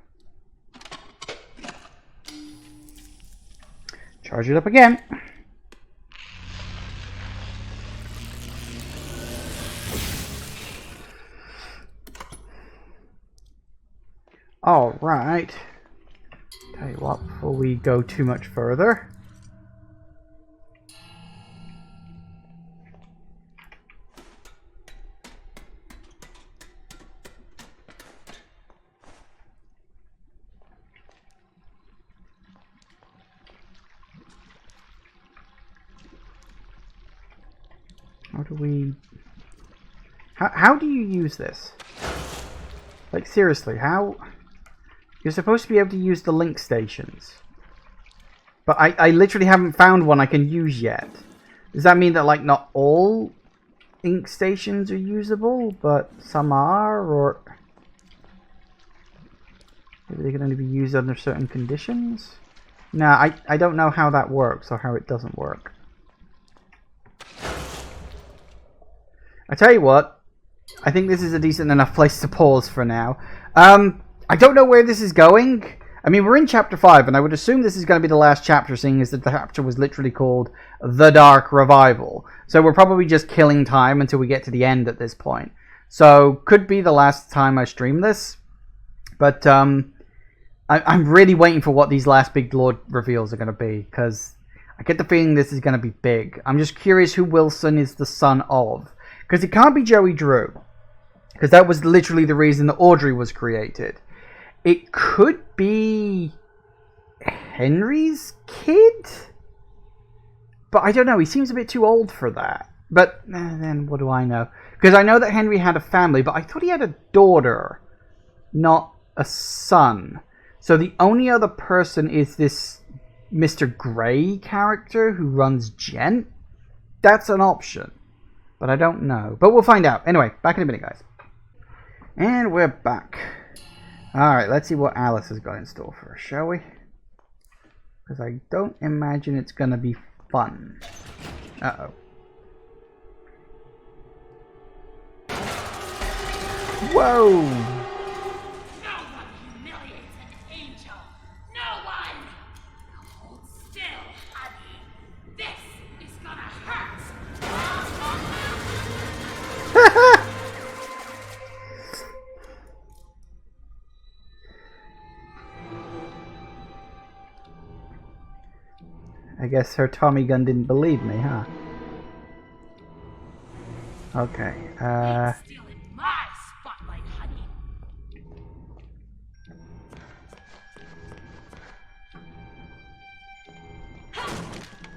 Charge it up again. Alright. Tell you what, before we go too much further. How do we... How do you use this? Like, seriously, how... You're supposed to be able to use the link stations. But I literally haven't found one I can use yet. Does that mean that, like, not all ink stations are usable, but some are, or... Maybe they can only be used under certain conditions? Nah, I don't know how that works, or how it doesn't work. I tell you what, I think this is a decent enough place to pause for now. I don't know where this is going. I mean, we're in chapter 5, and I would assume this is going to be the last chapter, seeing as that the chapter was literally called The Dark Revival. So we're probably just killing time until we get to the end at this point. So, could be the last time I stream this. But, I'm really waiting for what these last big Lord reveals are going to be, because I get the feeling this is going to be big. I'm just curious who Wilson is the son of. Because it can't be Joey Drew. Because that was literally the reason that Audrey was created. It could be Henry's kid? But I don't know. He seems a bit too old for that. But then what do I know? Because I know that Henry had a family, but I thought he had a daughter, not a son. So the only other person is this Mr. Grey character who runs Gent. That's an option. But I don't know. But we'll find out. Anyway, back in a minute, guys. And we're back. Alright, let's see what Alice has got in store for us, shall we? Because I don't imagine it's going to be fun. Uh-oh. Whoa! No one humiliates an angel. No one. Hold still, honey. This is gonna hurt. I guess her Tommy gun didn't believe me, huh? Okay, Still in my spotlight, honey.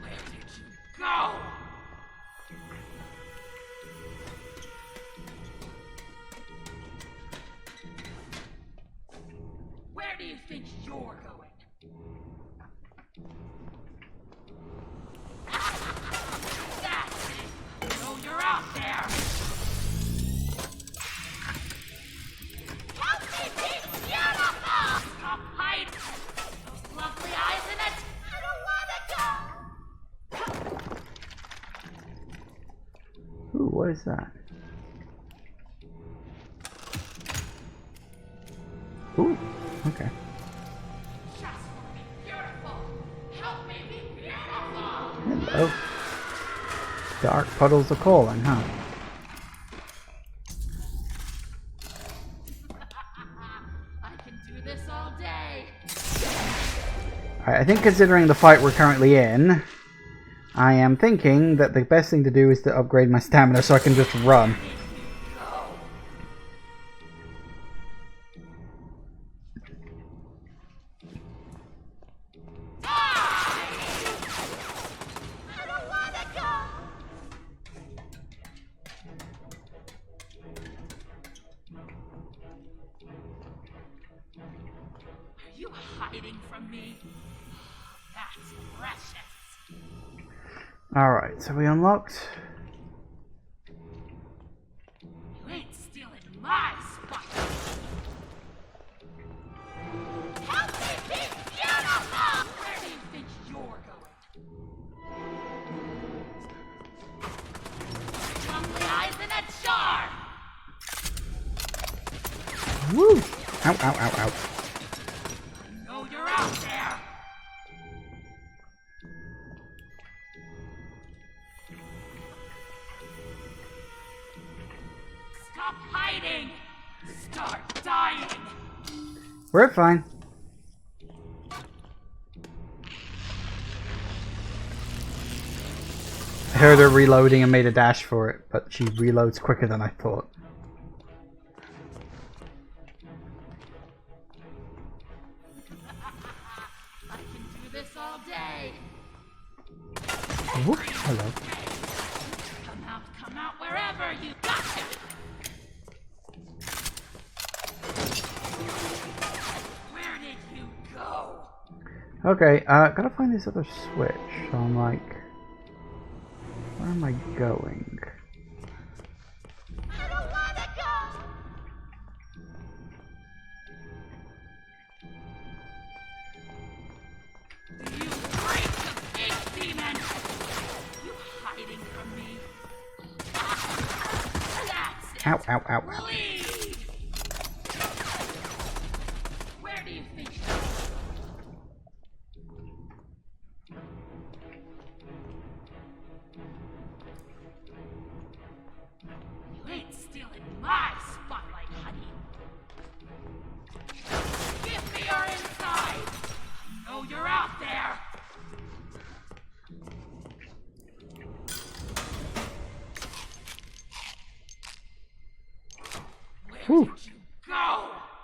Where did you go? Where do you think you're going? That's it. So you're out there. Help me be beautiful! Stop hiding. Those lovely eyes in it. I don't wanna go. ooh, what is that? Ooh, okay. Just be beautiful. Help me be beautiful. Hello. Dark puddles of calling, huh? I can do this all day. Alright, I think considering the fight we're currently in, I am thinking that the best thing to do is to upgrade my stamina so I can just run. I don't wanna go. Are you hiding from me? That's precious. Alright, so we unlocked... You ain't stealing my spot. Help me be beautiful! Where do you think you're going? Lovely eyes in a jar! Woo! Ow, ow, ow, ow. I know you're out there! Stop hiding! Start dying! We're fine. I heard her reloading and made a dash for it, but she reloads quicker than I thought. I can do this all day! Whoop, hello. Come out wherever you gotcha! Where did you go? Okay, gotta find this other switch. So I'm like, where am I going? I don't wanna go! You freak of ink demon! You hiding from me? That's it! Ow, ow, ow, ow. Bleed! Where do you think you ain't stealing my spotlight, honey. Give me your inside! I know you're out there! Where Whew. did you go?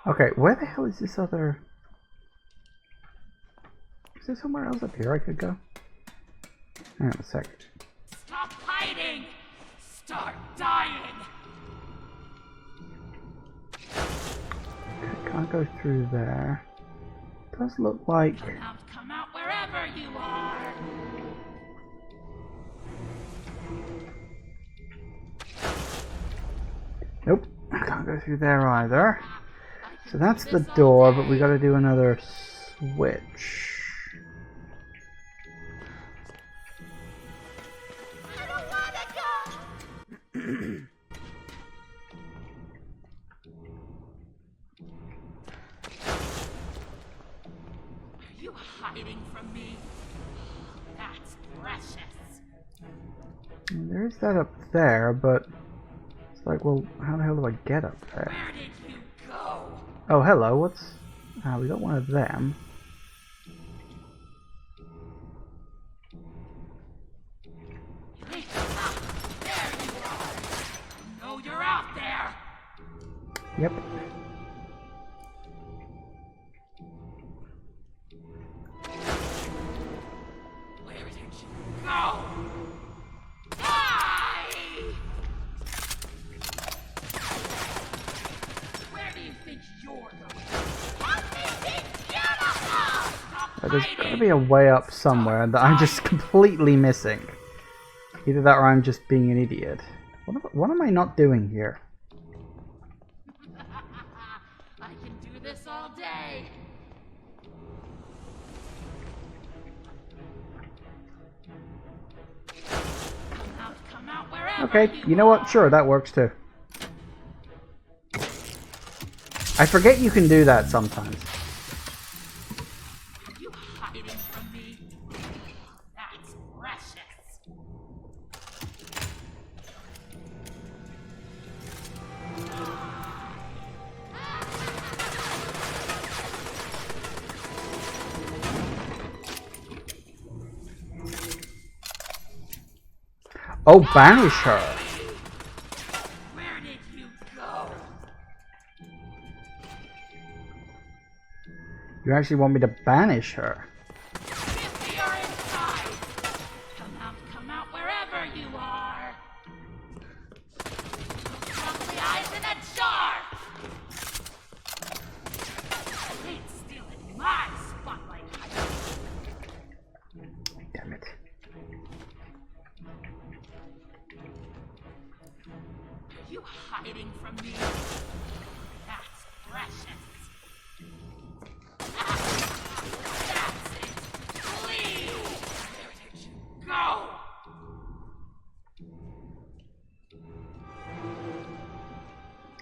Okay, where the hell is this other... Is there somewhere else up here I could go? Hang on a sec. Stop hiding! Start dying! Okay, can't go through there. Does look like... Come out wherever you are! Nope, I can't go through there either. So that's the door, but we gotta do another switch. I don't wanna go! Are you hiding from me? That's precious. There's that up there, but it's like, well, how the hell do I get up there? Where did you go? Oh, hello, what's... Ah, we got one of them. There you are. I know you're out there. Yep. Where did you go? Die! Where do you think you're going? Help me be beautiful! Stop There's gotta hiding! be a way up somewhere that I'm just completely missing. Either that or I'm just being an idiot. What am I not doing here? I can do this all day. Come out wherever Okay, you know what? Sure, that works too. I forget you can do that sometimes. Are you hiding from me? That's precious. Oh, banish her. Where did you go? You actually want me to banish her? If you're inside, come out wherever you are. Lovely eyes in a jar. I hate stealing my spotlight. Damn it. Are you hiding from me? That's precious. That's it. Please. Where did you go?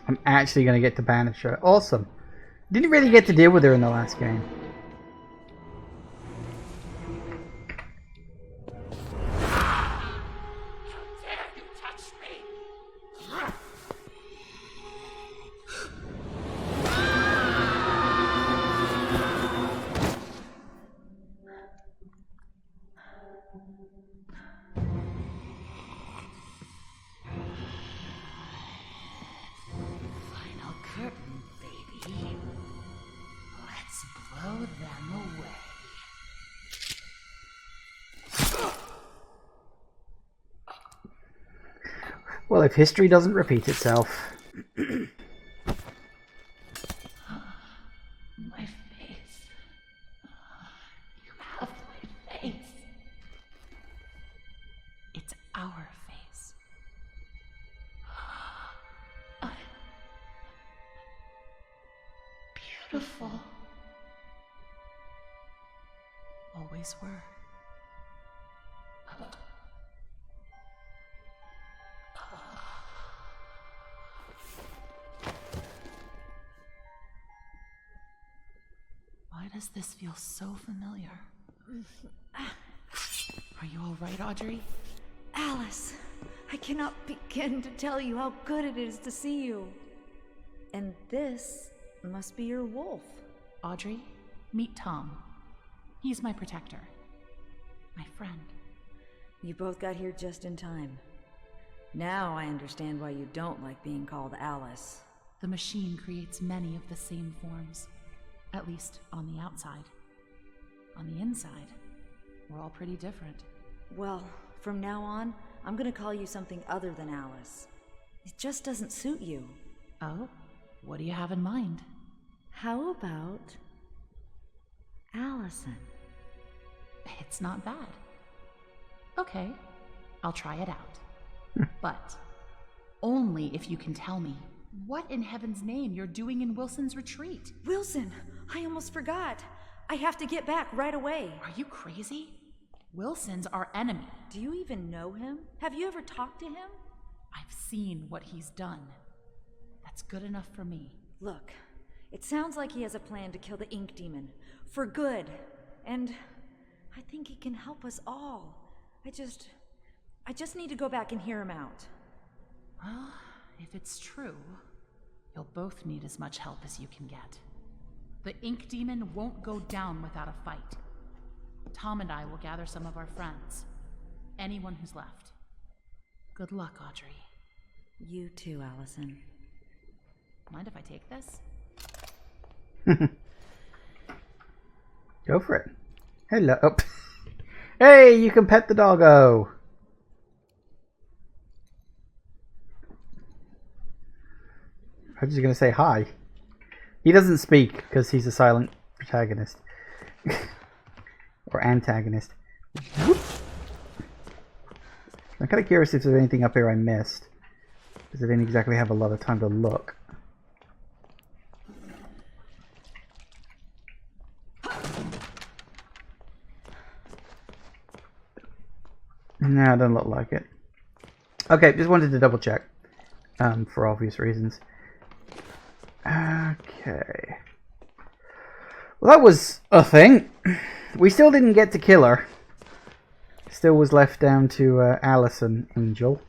I'm actually gonna get to banish her. Awesome. Didn't really get to deal with her in the last game. How dare you touch me? Final curtain, baby. Let's blow them away. Well, if history doesn't repeat itself. My face. You have my face. It's our face. Beautiful. Always were. Why does this feel so familiar? Are you all right, Audrey? Alice, I cannot begin to tell you how good it is to see you. And this must be your wolf. Audrey, meet Tom. He's my protector. My friend. You both got here just in time. Now I understand why you don't like being called Alice. The machine creates many of the same forms. At least on the outside. On the inside, we're all pretty different. Well, from now on, I'm gonna call you something other than Alice. It just doesn't suit you. Oh? What do you have in mind? How about Allison? It's not bad. Okay, I'll try it out. But only if you can tell me what in heaven's name you're doing in Wilson's retreat. Wilson! I almost forgot. I have to get back right away. Are you crazy? Wilson's our enemy. Do you even know him? Have you ever talked to him? I've seen what he's done. That's good enough for me. Look, it sounds like he has a plan to kill the ink demon. For good. And I think he can help us all. I just need to go back and hear him out. Well, if it's true, you'll both need as much help as you can get. The ink demon won't go down without a fight. Tom and I will gather some of our friends. Anyone who's left. Good luck, Audrey. You too, Allison. Mind if I take this? Go for it. Hello. Oh. Hey, you can pet the doggo. I was just going to say hi. He doesn't speak because he's a silent protagonist. Or antagonist. Whoop. I'm kind of curious if there's anything up here I missed. Because I didn't exactly have a lot of time to look. No, it doesn't look like it. Okay, just wanted to double check. For obvious reasons. Okay. Well, that was a thing. We still didn't get to kill her. Still was left down to Allison, Angel.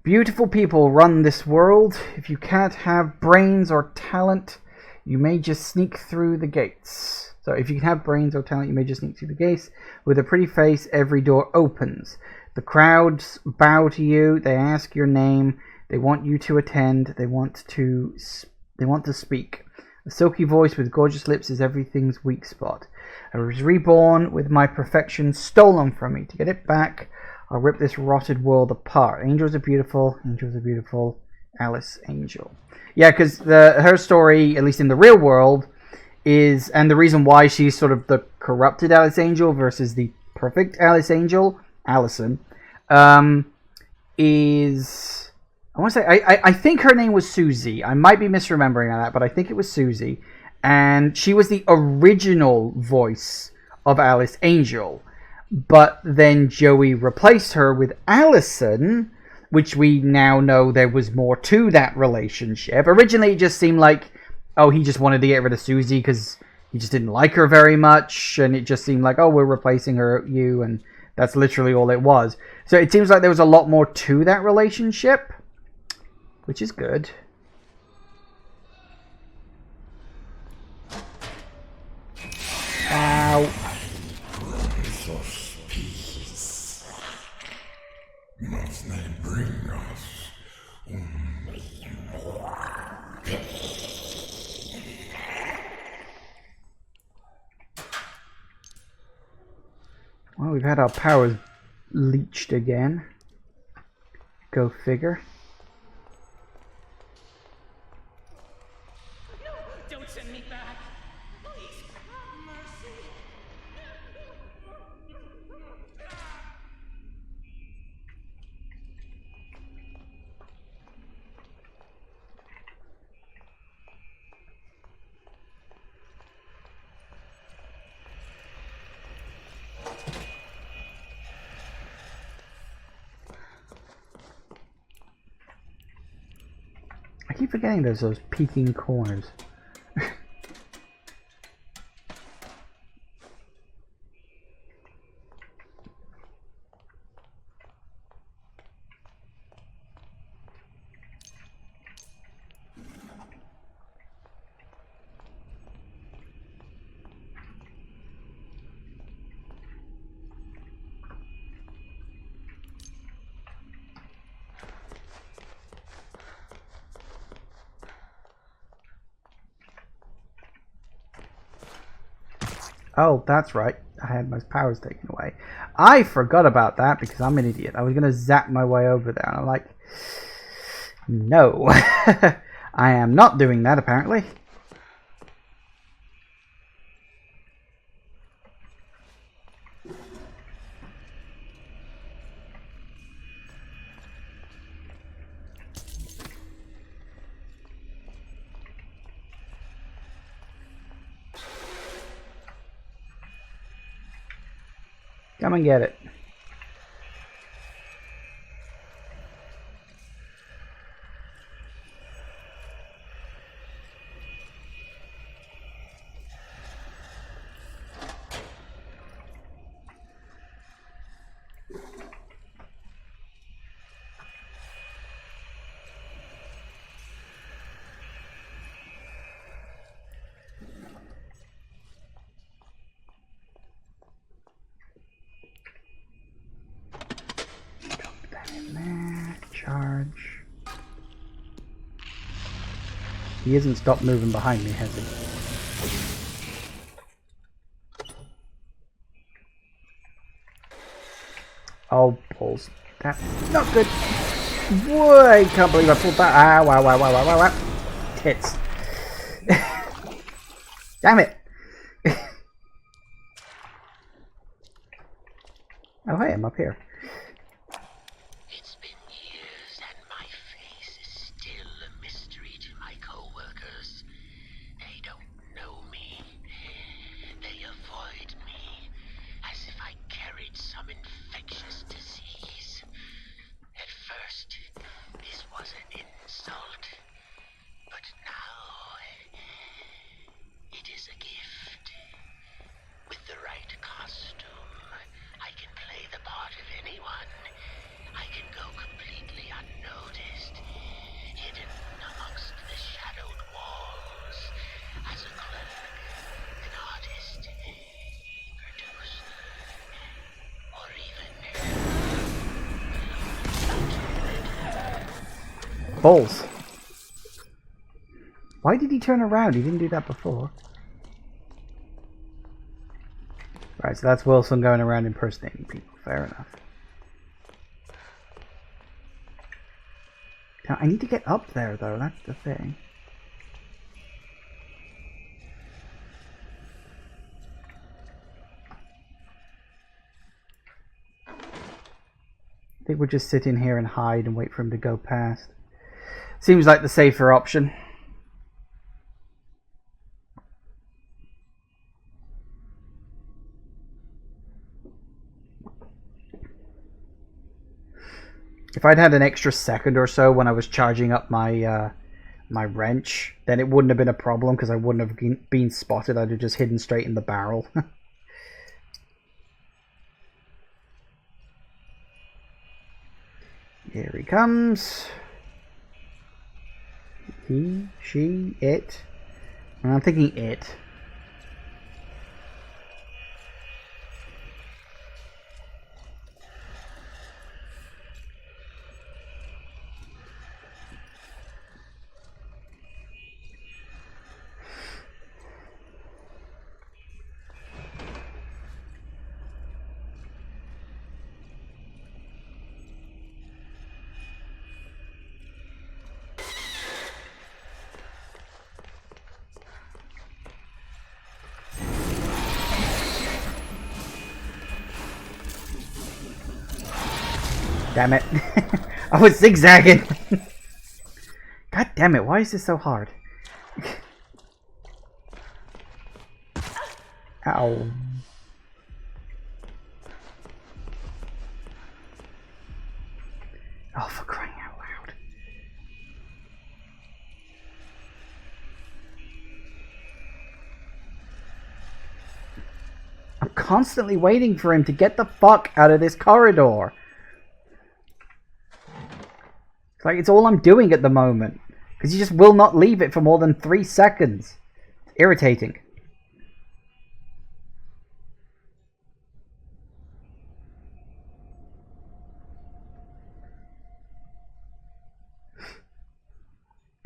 Beautiful people run this world. If you can't have brains or talent, you may just sneak through the gates. So if you can have brains or talent, you may just sneak through the gates. With a pretty face, every door opens. The crowds bow to you. They ask your name. They want you to attend. They want to speak. A silky voice with gorgeous lips is everything's weak spot. I was reborn with my perfection stolen from me. To get it back, I'll rip this rotted world apart. Angels are beautiful. Angels are beautiful. Alice Angel. Yeah, because her story, at least in the real world, is, and the reason why she's sort of the corrupted Alice Angel versus the perfect Alice Angel, Allison, is, I want to say, I think her name was Susie. I might be misremembering that, but I think it was Susie. And she was the original voice of Alice Angel. But then Joey replaced her with Allison, which we now know there was more to that relationship. Originally, it just seemed like, oh, he just wanted to get rid of Susie because he just didn't like her very much. And it just seemed like, oh, we're replacing you. And that's literally all it was. So it seems like there was a lot more to that relationship, which is good. Ow. Must they bring us only more pain? Well, we've had our powers leached again. Go figure. No, don't send me back. Please, have mercy. I keep forgetting there's those peeking corners. Oh, that's right. I had my powers taken away. I forgot about that because I'm an idiot. I was going to zap my way over there. And I'm like, no. I am not doing that, apparently. Come and get it. Charge. He hasn't stopped moving behind me, has he? Oh, balls. That's not good. Whoa, I can't believe I pulled that. Ah, wow. Tits. Damn it. Oh, hey, I'm up here. Balls. Why did he turn around? He didn't do that before. Right, so that's Wilson going around impersonating people. Fair enough. Now, I need to get up there, though. That's the thing. I think we'll just sit in here and hide and wait for him to go past. Seems like the safer option. If I'd had an extra second or so when I was charging up my my wrench, then it wouldn't have been a problem because I wouldn't have been spotted. I'd have just hidden straight in the barrel. Here he comes. He, she, it. I'm thinking it. Damn it. I was zigzagging. God damn it, why is this so hard? Ow. Oh, for crying out loud. I'm constantly waiting for him to get the fuck out of this corridor. It's like it's all I'm doing at the moment. Because he just will not leave it for more than 3 seconds. It's irritating.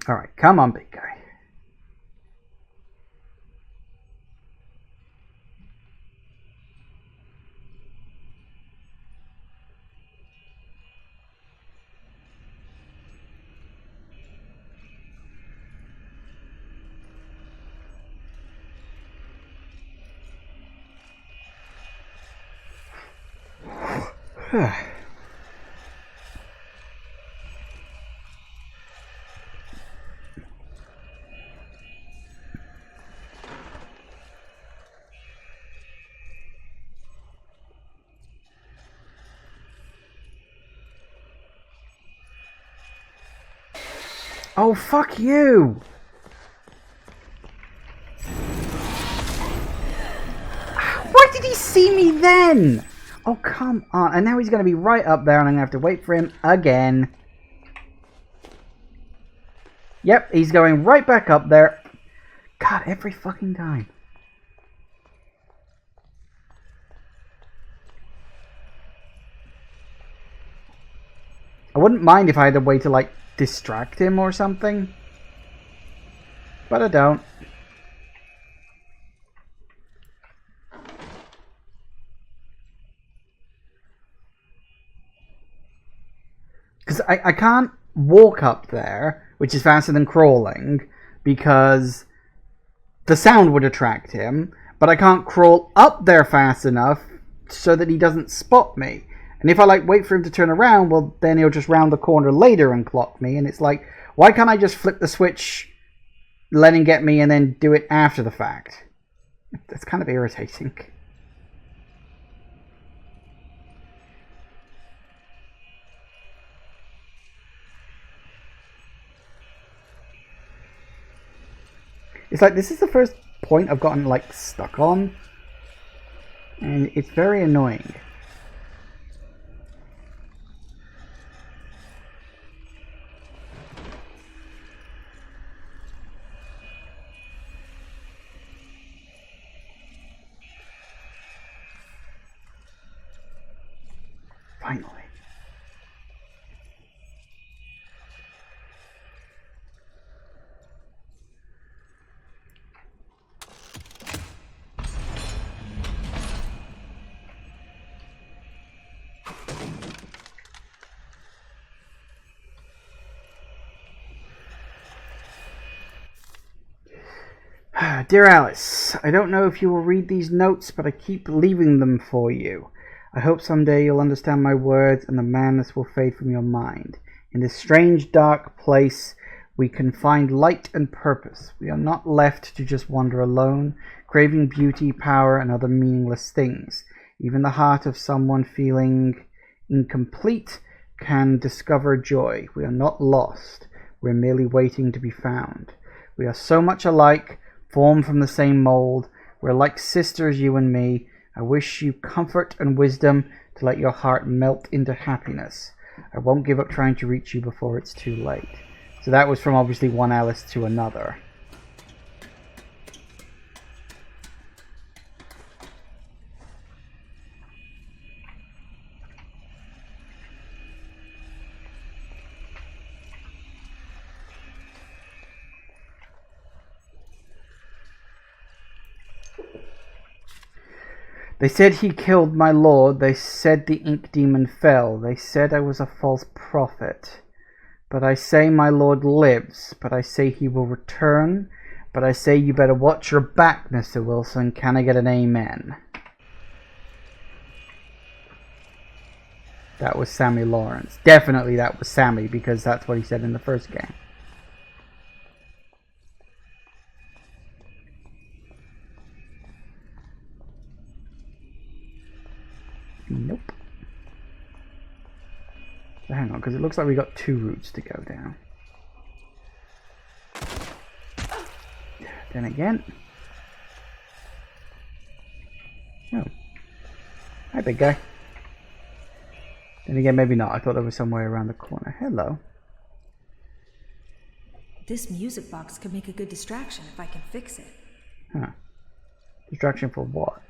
Alright, come on, big guy. Oh, fuck you! Why did he see me then? Oh, come on. And now he's going to be right up there and I'm going to have to wait for him again. Yep, he's going right back up there. God, every fucking time. I wouldn't mind if I had a way to, like, distract him or something. But I don't. Because I can't walk up there, which is faster than crawling, because the sound would attract him, but I can't crawl up there fast enough so that he doesn't spot me. And if I like wait for him to turn around, well then he'll just round the corner later and clock me, and it's like, why can't I just flip the switch, let him get me, and then do it after the fact? That's kind of irritating. It's like, this is the first point I've gotten, like, stuck on. And it's very annoying. Finally. Dear Alice, I don't know if you will read these notes, but I keep leaving them for you. I hope someday you'll understand my words and the madness will fade from your mind. In this strange, dark place, we can find light and purpose. We are not left to just wander alone, craving beauty, power, and other meaningless things. Even the heart of someone feeling incomplete can discover joy. We are not lost. We're merely waiting to be found. We are so much alike, formed from the same mold. We're like sisters, you and me. I wish you comfort and wisdom to let your heart melt into happiness. I won't give up trying to reach you before it's too late. So that was from obviously one Alice to another. They said he killed my lord. They said the ink demon fell. They said I was a false prophet. But I say my lord lives. But I say he will return. But I say you better watch your back, Mr. Wilson. Can I get an amen? That was Sammy Lawrence. Definitely that was Sammy, because that's what he said in the first game. Nope. So hang on, because it looks like we got 2 routes to go down. Then again. Oh. Hi, big guy. Then again, maybe not. I thought there was somewhere around the corner. Hello. This music box could make a good distraction if I can fix it. Huh. Distraction for what?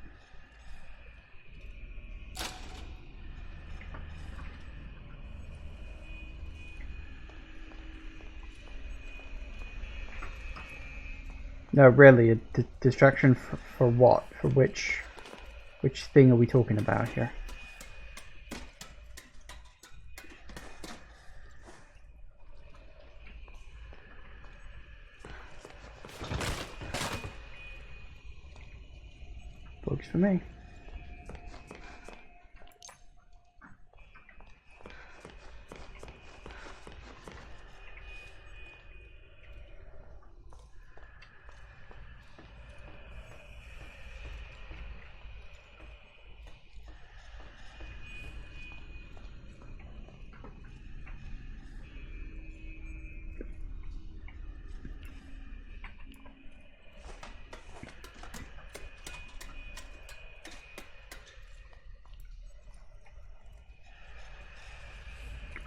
No, really, a distraction for what? For which thing are we talking about here? Works for me.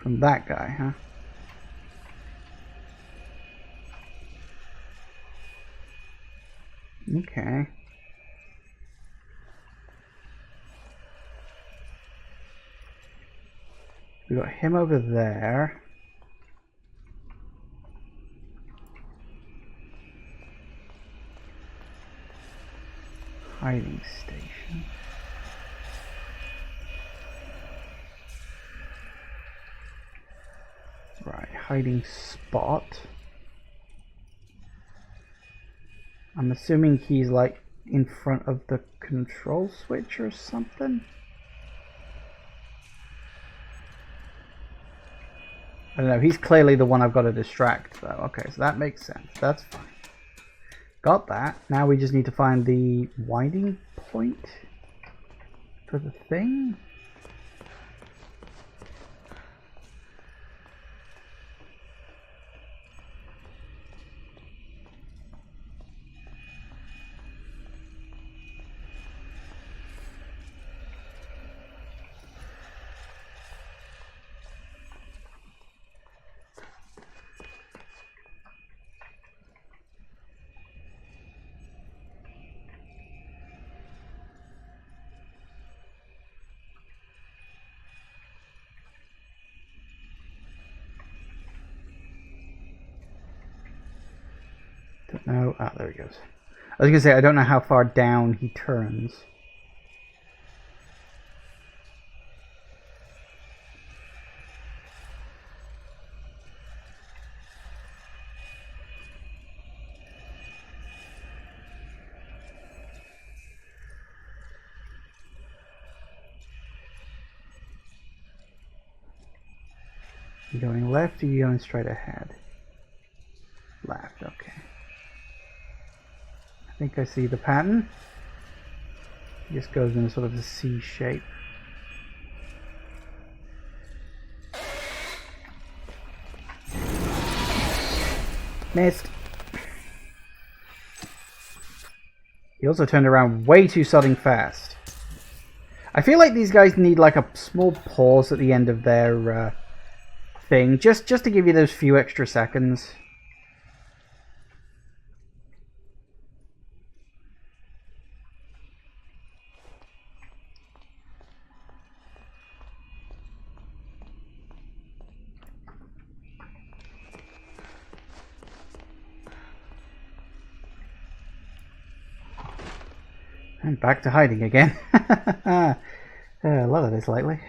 From that guy, huh? Okay. We got him over there. Hiding station. Right, hiding spot. I'm assuming he's like in front of the control switch or something. I don't know, he's clearly the one I've got to distract though. Okay, so that makes sense. That's fine. Got that. Now we just need to find the winding point for the thing. Don't know. Ah, there he goes. I was gonna say I don't know how far down he turns. You going left or you going straight ahead? Left, okay. I think I see the pattern. It just goes in sort of a C shape. Missed. He also turned around way too sodding fast. I feel like these guys need like a small pause at the end of their thing, just to give you those few extra seconds. And back to hiding again. A lot of this lately.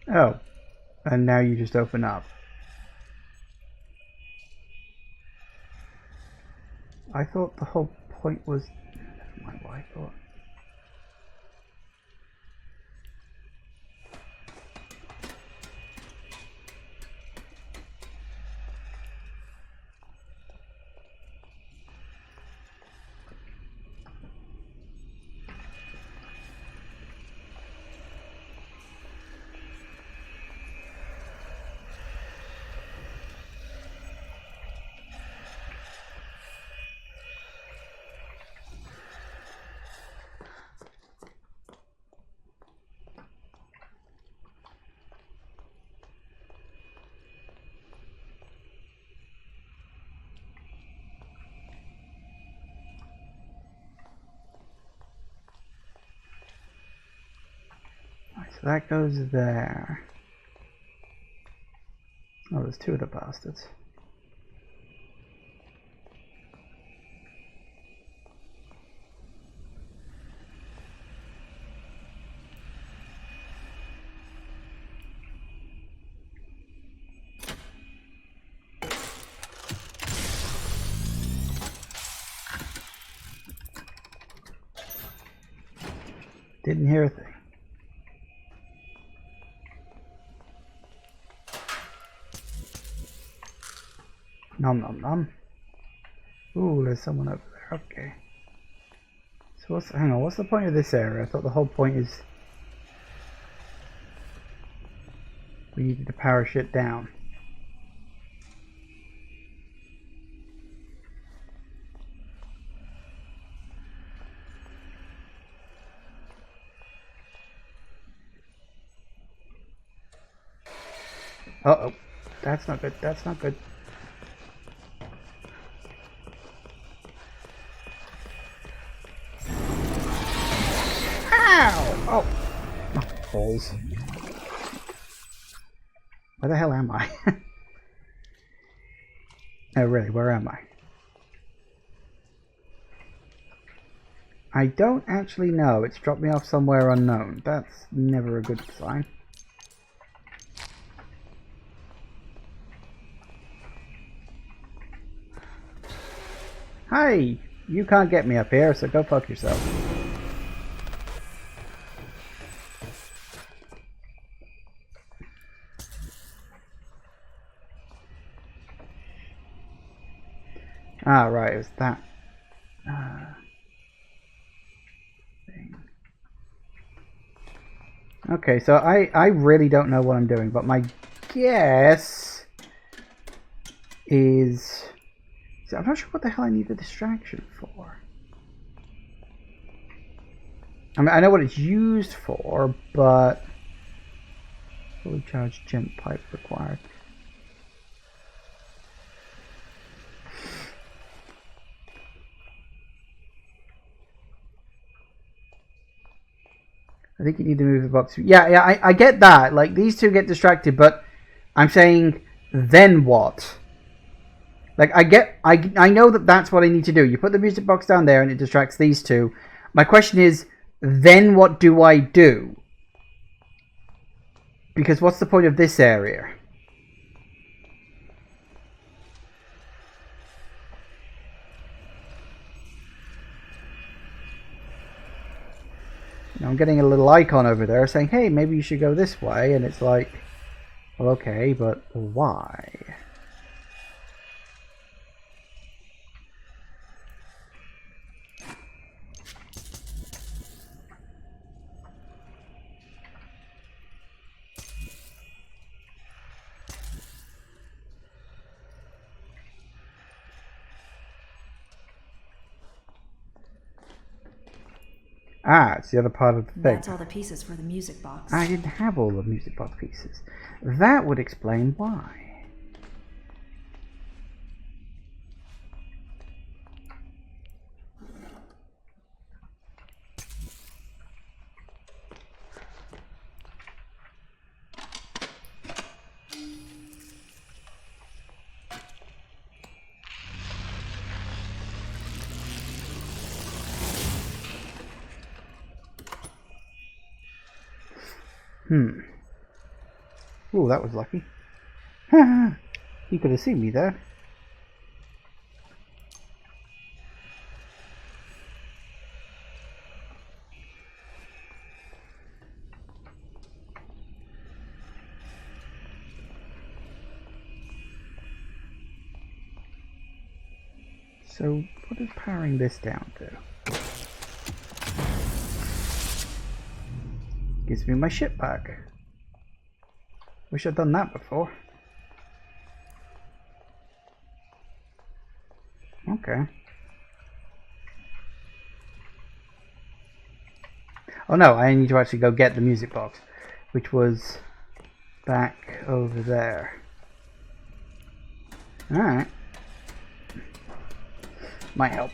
Oh, and now you just open up. I thought the whole point was... Never mind what I thought. So that goes there. Oh, there's two of the bastards. Didn't hear a thing. Nom nom nom. Ooh, there's someone over there. Okay. So hang on, what's the point of this area? I thought the whole point is we needed to power shit down. Uh-oh. That's not good. That's not good. Ow! Oh. Oh, balls. Where the hell am I? Oh, really? Where am I? I don't actually know. It's dropped me off somewhere unknown. That's never a good sign. Hi! You can't get me up here, so go fuck yourself. Ah, right, it was that thing. Okay, so I really don't know what I'm doing, but my guess is... I'm not sure what the hell I need the distraction for. I mean, I know what it's used for, but... Fully charged gem pipe required. I think you need to move the box. Yeah, I get that. Like, these two get distracted, but I'm saying, then what? Like, I know that that's what I need to do. You put the music box down there and it distracts these two. My question is, then what do I do? Because what's the point of this area? Now I'm getting a little icon over there saying, hey, maybe you should go this way. And it's like, well, okay, but why? Ah, it's the other part of the thing. That's all the pieces for the music box. I didn't have all the music box pieces. That would explain why. Ooh, that was lucky. He could have seen me there. So, what is powering this down to? Gives me my ship back. Wish I'd done that before. Okay. Oh no, I need to actually go get the music box, which was back over there. Alright. Might help.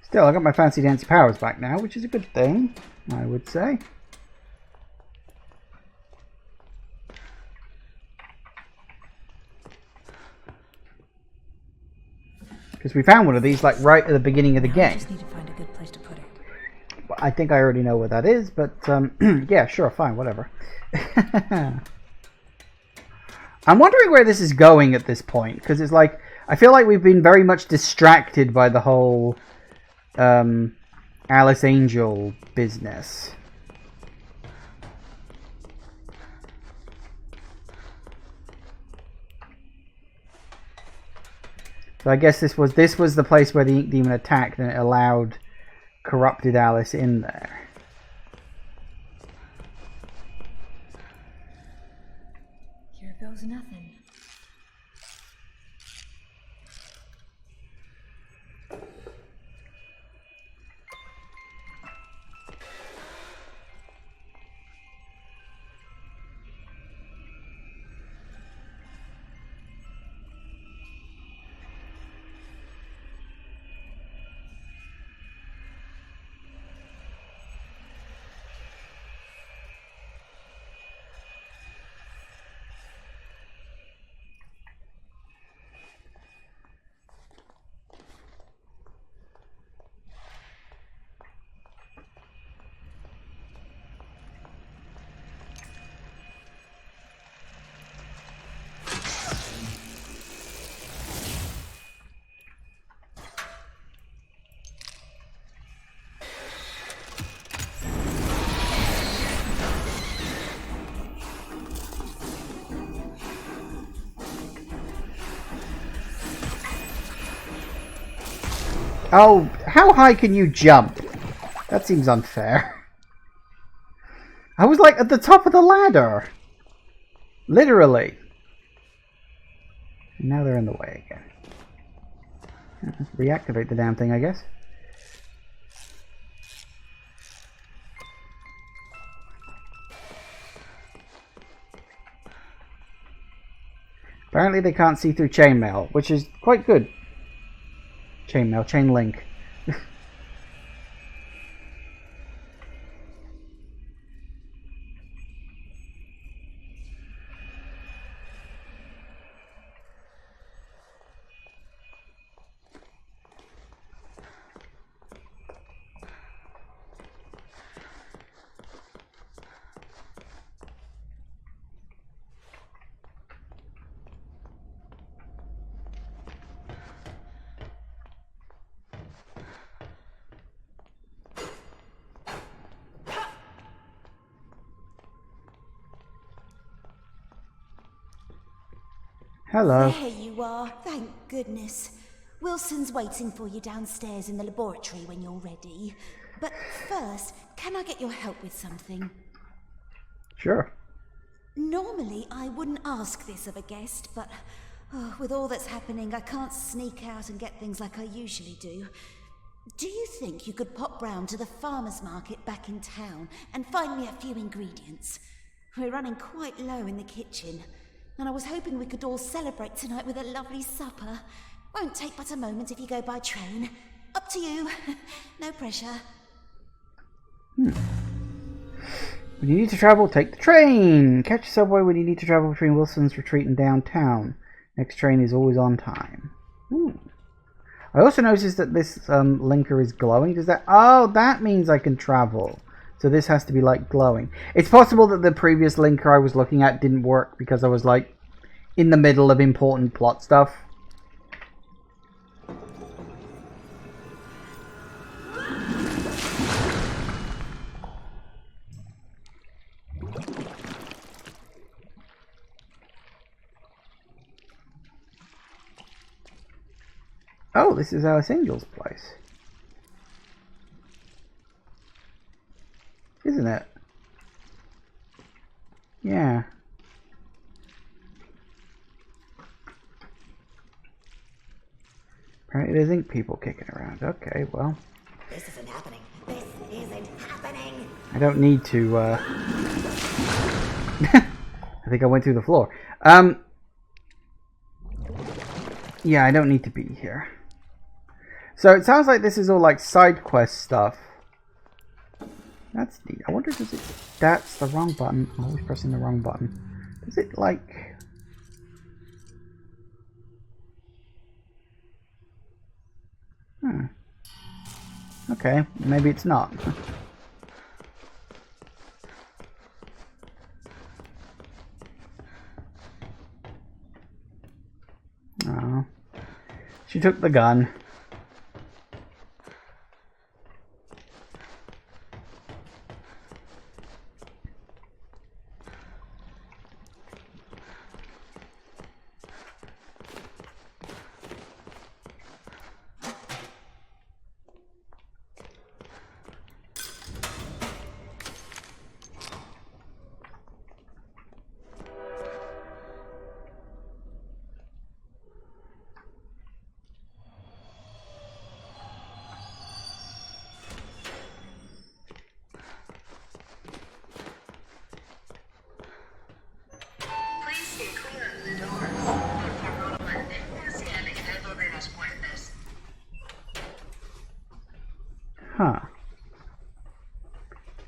Still, I got my fancy dancy powers back now, which is a good thing, I would say. Because we found one of these, like, right at the beginning of the game. I just need to find a good place to put it. I think I already know where that is, but, yeah, sure, fine, whatever. I'm wondering where this is going at this point, because it's like, I feel like we've been very much distracted by the whole Alice Angel business. So I guess this was the place where the Ink Demon attacked, and it allowed corrupted Alice in there. Here goes nothing. Oh, how high can you jump? That seems unfair. I was like at the top of the ladder. Literally. And now they're in the way again. Reactivate the damn thing, I guess. Apparently they can't see through chainmail, which is quite good. Chainmail, chain link. Hello. There you are, thank goodness. Wilson's waiting for you downstairs in the laboratory when you're ready. But first, can I get your help with something? Sure. Normally, I wouldn't ask this of a guest, but with all that's happening, I can't sneak out and get things like I usually do. Do you think you could pop round to the farmer's market back in town and find me a few ingredients? We're running quite low in the kitchen, and I was hoping we could all celebrate tonight with a lovely supper. Won't take but a moment if you go by train. Up to you. No pressure. When you need to travel, take the train. Catch a subway when you need to travel between Wilson's Retreat and downtown. Next train is always on time. Ooh. I also noticed that this linker is glowing. Does that... Oh, that means I can travel. So this has to be, like, glowing. It's possible that the previous linker I was looking at didn't work because I was, like, in the middle of important plot stuff. Oh, this is Alice Angel's place. Isn't it? Yeah. Apparently there's ink people kicking around. Okay, well. This isn't happening. This isn't happening. I don't need to, I think I went through the floor. Yeah, I don't need to be here. So it sounds like this is all like side quest stuff. That's neat. I wonder, does it... That's the wrong button. I'm always pressing the wrong button. Does it, like... Okay, maybe it's not. She took the gun. Huh.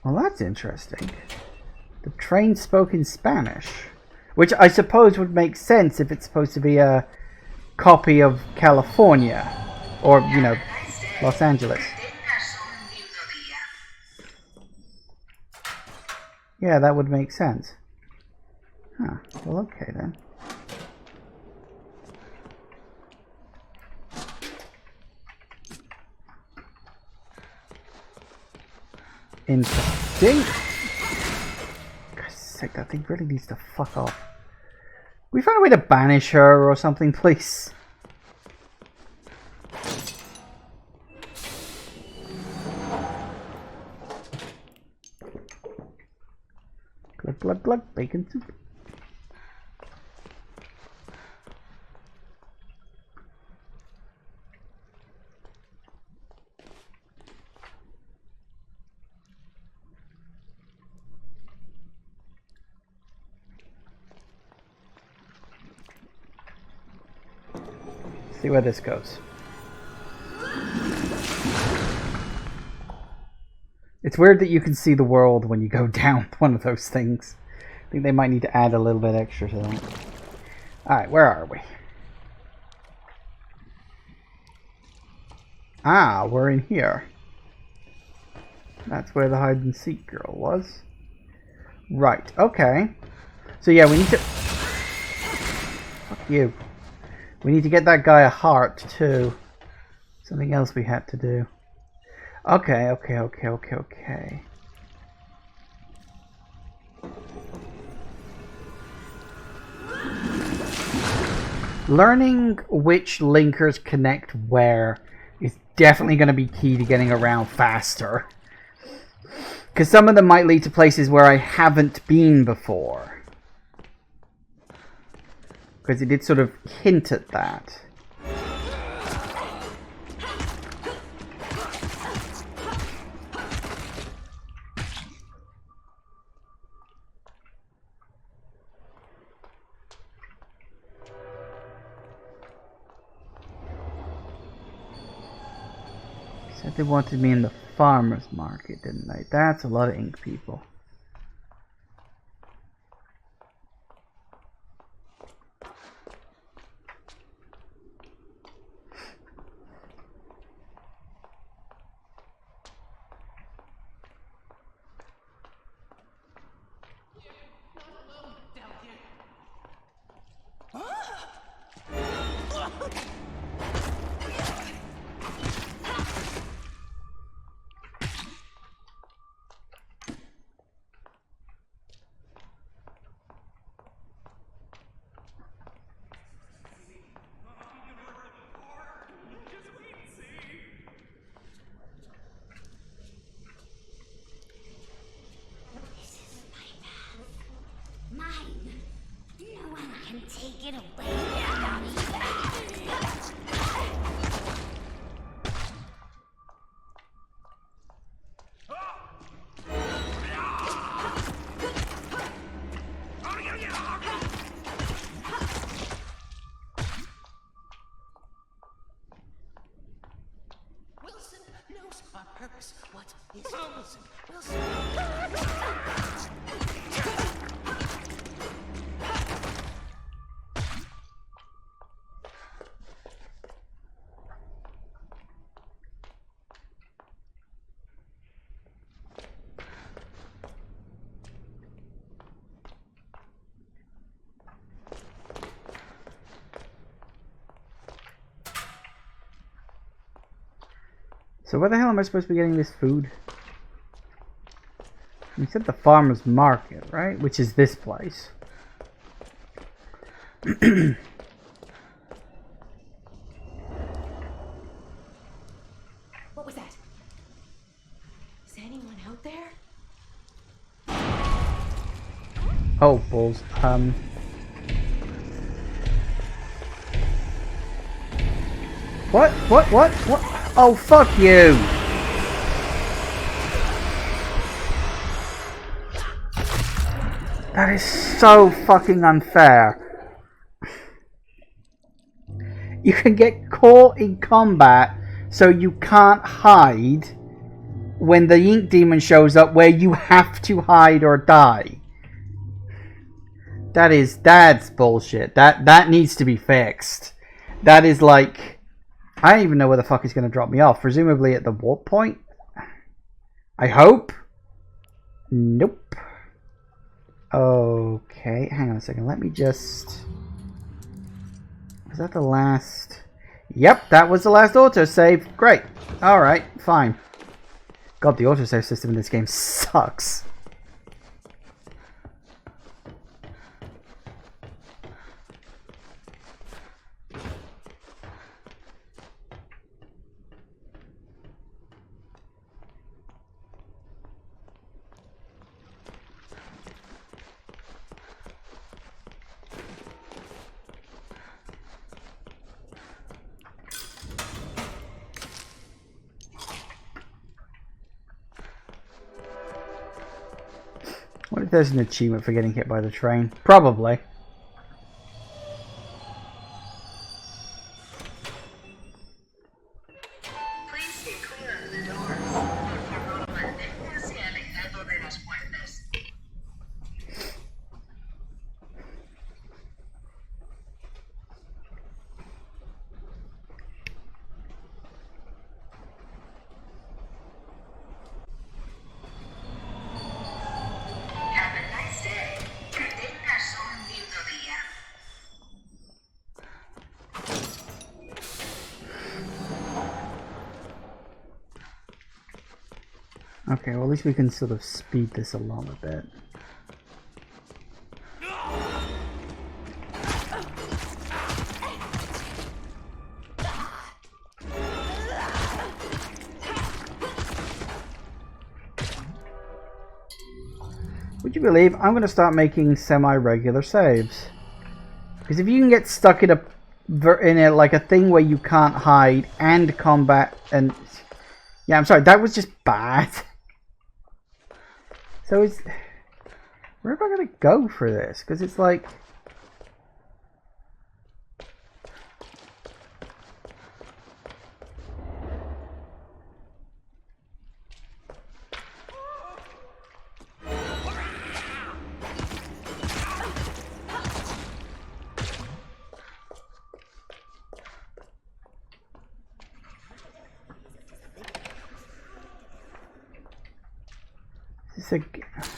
Well, that's interesting. The train spoke in Spanish, which I suppose would make sense if it's supposed to be a copy of California, or, you know, Los Angeles. Yeah, that would make sense. Huh. Well, okay then. Interesting. God's sake, that thing really needs to fuck off. We find a way to banish her or something, please. Glug glug glug, bacon soup. See where this goes. It's weird that you can see the world when you go down one of those things. I think they might need to add a little bit extra to that. Alright, where are we? Ah, we're in here. That's where the hide and seek girl was. Right, okay. So yeah, we need to... Fuck you. We need to get that guy a heart, too. Something else we had to do. Okay. Learning which linkers connect where is definitely going to be key to getting around faster. Because some of them might lead to places where I haven't been before. Because it did sort of hint at that. Said they wanted me in the farmer's market, didn't they? That's a lot of ink people. Mine. No one can take it away from me. Wilson knows our purpose. What is Wilson? Wilson. So where the hell am I supposed to be getting this food? We said the farmer's market, right? Which is this place. What was that? Is anyone out there? Oh, balls. What? What? Oh, fuck you! That is so fucking unfair. You can get caught in combat so you can't hide when the ink demon shows up where you have to hide or die. That's bullshit. That needs to be fixed. That is like, I don't even know where the fuck he's going to drop me off. Presumably at the warp point? I hope? Nope. Okay, hang on a second. Let me just... Was that the last... Yep, that was the last autosave. Great. Alright, fine. God, the autosave system in this game sucks. What if there's an achievement for getting hit by the train? Probably. Please stay clear of the door. Scanning dentro de las puertas. Have a nice day. Que tengas un lindo día. Okay, well at least we can sort of speed this along a bit. Would you believe I'm going to start making semi-regular saves? Because if you can get stuck in a like a thing where you can't hide and combat and... Yeah, I'm sorry, that was just bad. So where am I going to go for this? Because it's like...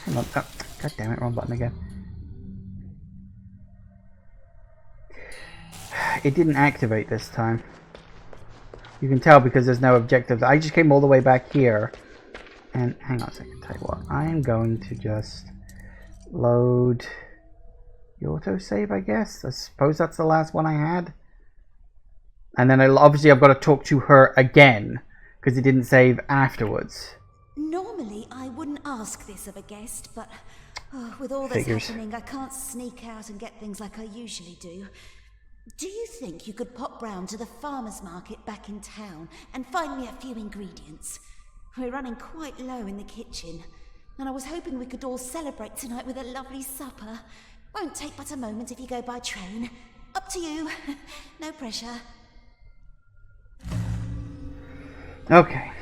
Hang on. Oh, God damn it, wrong button again. It didn't activate this time. You can tell because there's no objectives. I just came all the way back here. And hang on a second, tell you what. I am going to just load the autosave, I guess. I suppose that's the last one I had. And then obviously I've got to talk to her again because it didn't save afterwards. Normally, I wouldn't ask this of a guest, but with all that's happening, I can't sneak out and get things like I usually do. Do you think you could pop round to the farmer's market back in town and find me a few ingredients? We're running quite low in the kitchen, and I was hoping we could all celebrate tonight with a lovely supper. Won't take but a moment if you go by train. Up to you. No pressure. Okay.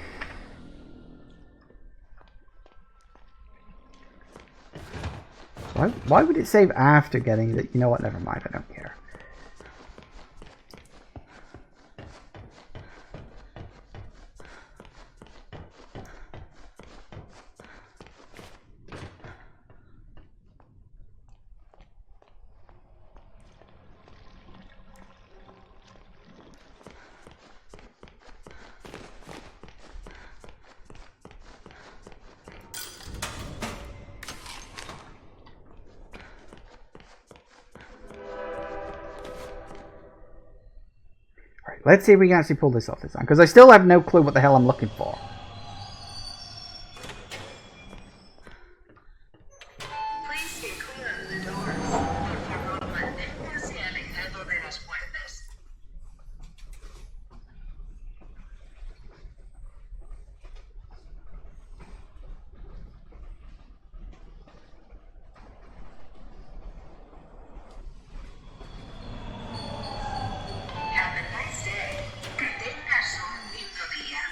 Why would it save after getting it? You know what? Never mind. I don't care. Right, let's see if we can actually pull this off this time, because I still have no clue what the hell I'm looking for. Please stay clear of the doors. Por favor, manténgase alejado de las puertas. Have a nice day. Que tengas un lindo día.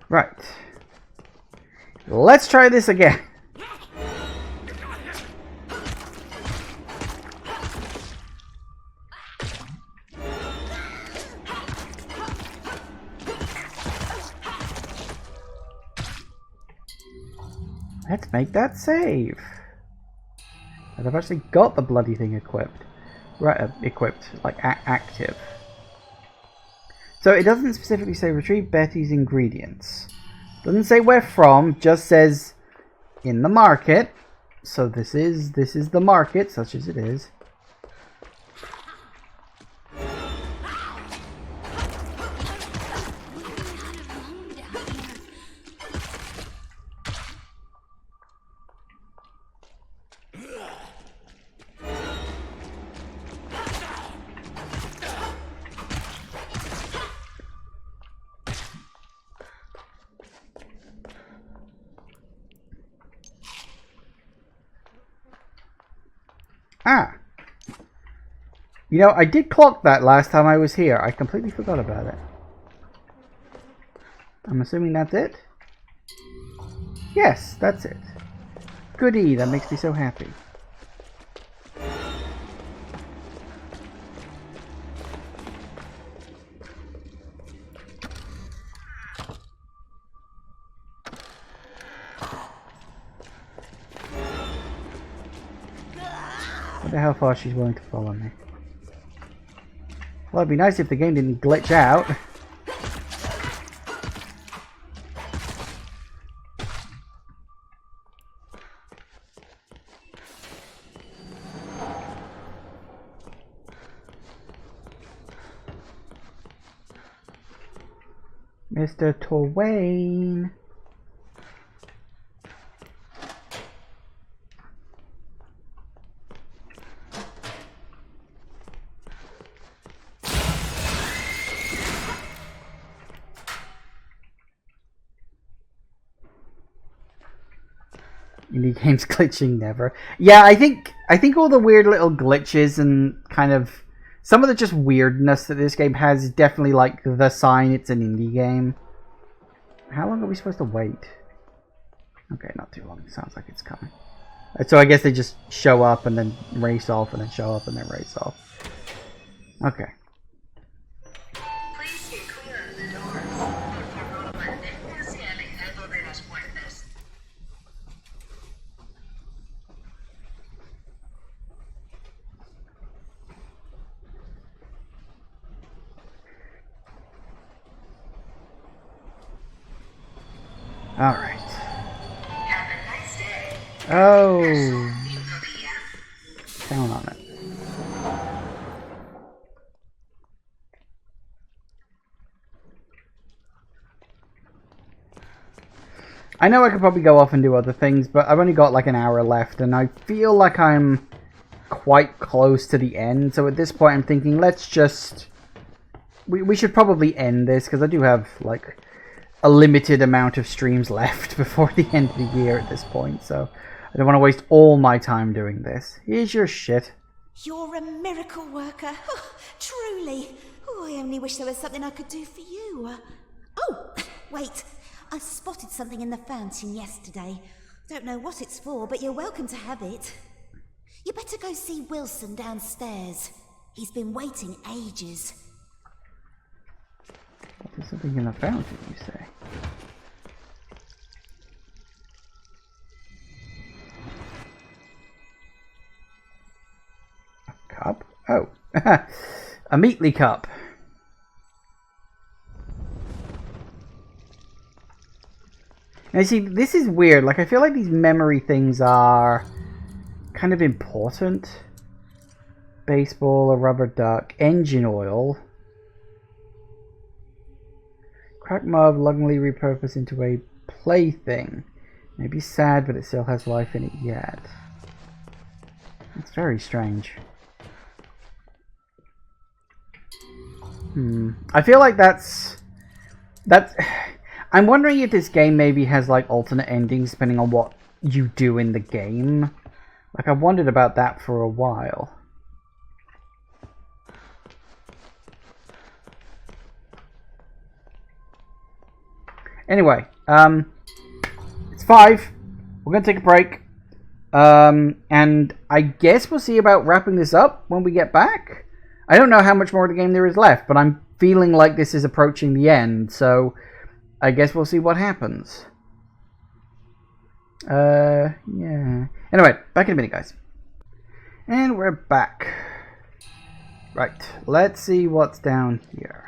Right. Let's try this again. Let's make that save. And I've actually got the bloody thing equipped. Right, equipped, like active. So it doesn't specifically say retrieve Betty's ingredients. Doesn't say where from, just says in the market. So this is the market, such as it is. Ah. You know, I did clock that last time I was here. I completely forgot about it. I'm assuming that's it? Yes, that's it. Goody, that makes me so happy. I wonder how far she's willing to follow me. Well, it'd be nice if the game didn't glitch out. Mr. Twain. Indie games glitching never. Yeah, I think all the weird little glitches and kind of some of the just weirdness that this game has is definitely like the sign it's an indie game. How long are we supposed to wait? Okay, not too long. It sounds like it's coming. So I guess they just show up and then race off and then show up and then race off. Okay. Please stay clear of the doors. Por favor, manténgase alejado de las puertas. All right. Have a nice day. Oh, Lindo día. count on it. I know I could probably go off and do other things, but I've only got like an hour left, and I feel like I'm quite close to the end. So at this point, I'm thinking, let's just... We should probably end this, because I do have like a limited amount of streams left before the end of the year at this point, so I don't want to waste all my time doing this. Here's your shit. You're a miracle worker. Oh, truly. Oh, I only wish there was something I could do for you. Oh, wait. I spotted something in the fountain yesterday. Don't know what it's for, but you're welcome to have it. You better go see Wilson downstairs. He's been waiting ages. There's something in the fountain, you say? A cup? Oh. A meatly cup. Now, see, this is weird. Like, I feel like these memory things are kind of important. Baseball, a rubber duck, engine oil. Cracked mug, lovingly repurposed into a plaything. Maybe sad, but it still has life in it yet. It's very strange. I feel like that's... I'm wondering if this game maybe has like alternate endings depending on what you do in the game. Like, I've wondered about that for a while. Anyway, it's 5. We're gonna take a break. And I guess we'll see about wrapping this up when we get back. I don't know how much more of the game there is left, but I'm feeling like this is approaching the end, so I guess we'll see what happens. Yeah. Anyway, back in a minute, guys. And we're back. Right, let's see what's down here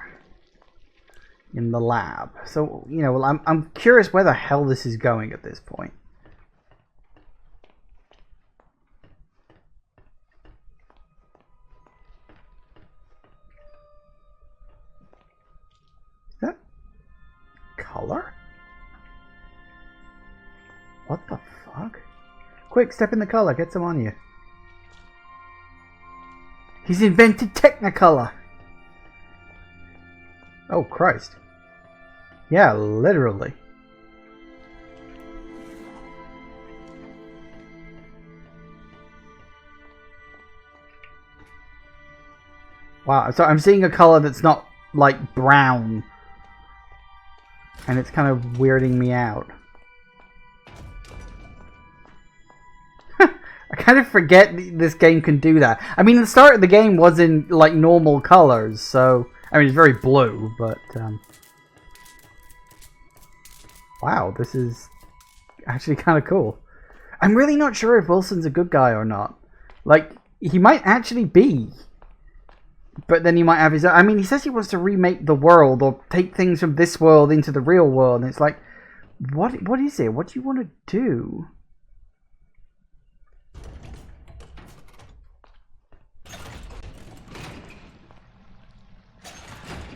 in the lab. So, you know, I'm curious where the hell this is going at this point. Color? What the fuck? Quick, step in the color, get some on you. He's invented Technicolor! Oh, Christ. Yeah, literally. Wow, so I'm seeing a color that's not, like, brown. And it's kind of weirding me out. I kind of forget this game can do that. I mean, the start of the game was in, like, normal colors, so... I mean, it's very blue, but... Wow, this is actually kind of cool. I'm really not sure if Wilson's a good guy or not. Like, he might actually be. But then he might have his own... I mean, he says he wants to remake the world or take things from this world into the real world. And it's like, what is it? What do you want to do?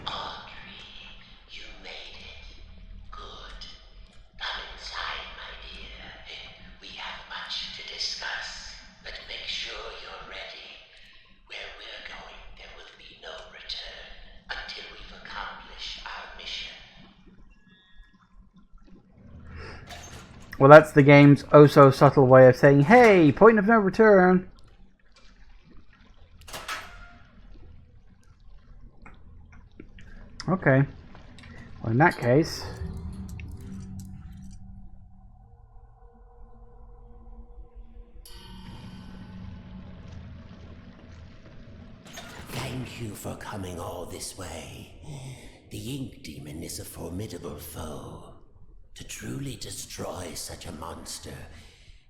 Audrey, you made it. Good. Come inside, my dear. We have much to discuss, but make sure you're ready. Where we're going, there will be no return until we've accomplished our mission. Well, that's the game's oh-so-subtle way of saying, hey, point of no return. Okay. Well, in that case... Thank you for coming all this way. The Ink Demon is a formidable foe. To truly destroy such a monster,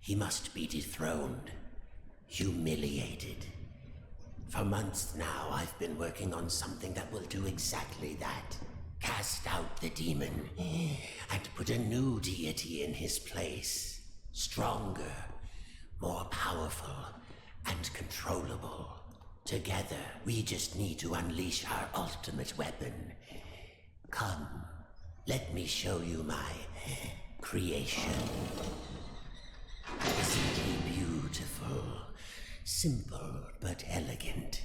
he must be dethroned, humiliated. For months now, I've been working on something that will do exactly that. Cast out the demon, and put a new deity in his place. Stronger, more powerful, and controllable. Together, we just need to unleash our ultimate weapon. Come, let me show you my creation. Isn't he beautiful? Simple but elegant.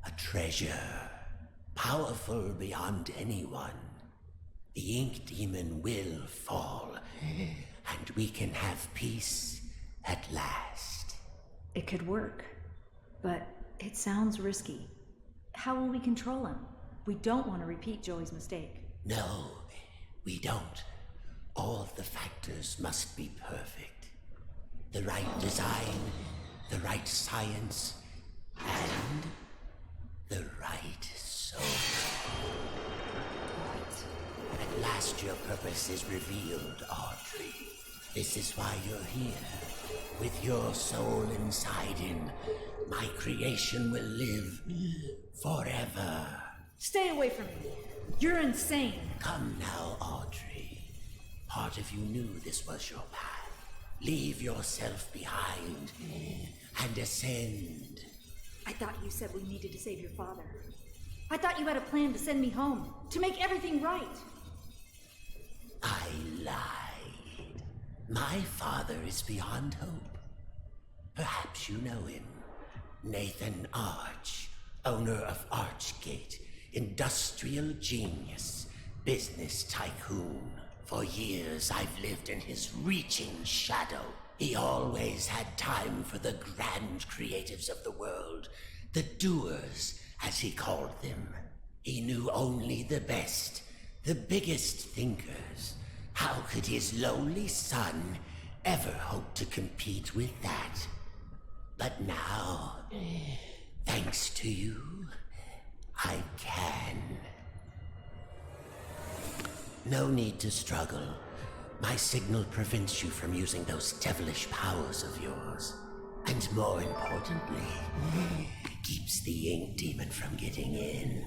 A treasure. Powerful beyond anyone. The Ink Demon will fall, and we can have peace at last. It could work, but it sounds risky. How will we control him? We don't want to repeat Joey's mistake. No, we don't. All the factors must be perfect. The right design, the right science, and the right soul. At last your purpose is revealed, Audrey. This is why you're here. With your soul inside him, my creation will live forever. Stay away from me. You're insane. Come now, Audrey. part of you knew this was your path. Leave yourself behind and ascend. I thought you said we needed to save your father. I thought you had a plan to send me home, to make everything right. I lied. My father is beyond hope. Perhaps you know him. Nathan Arch, owner of Archgate, industrial genius, business tycoon. For years I've lived in his reaching shadow. He always had time for the grand creatives of the world, the doers, as he called them. He knew only the best, the biggest thinkers. How could his lowly son ever hope to compete with that? But now, thanks to you, I can. No need to struggle. My signal prevents you from using those devilish powers of yours. And more importantly, keeps the ink demon from getting in.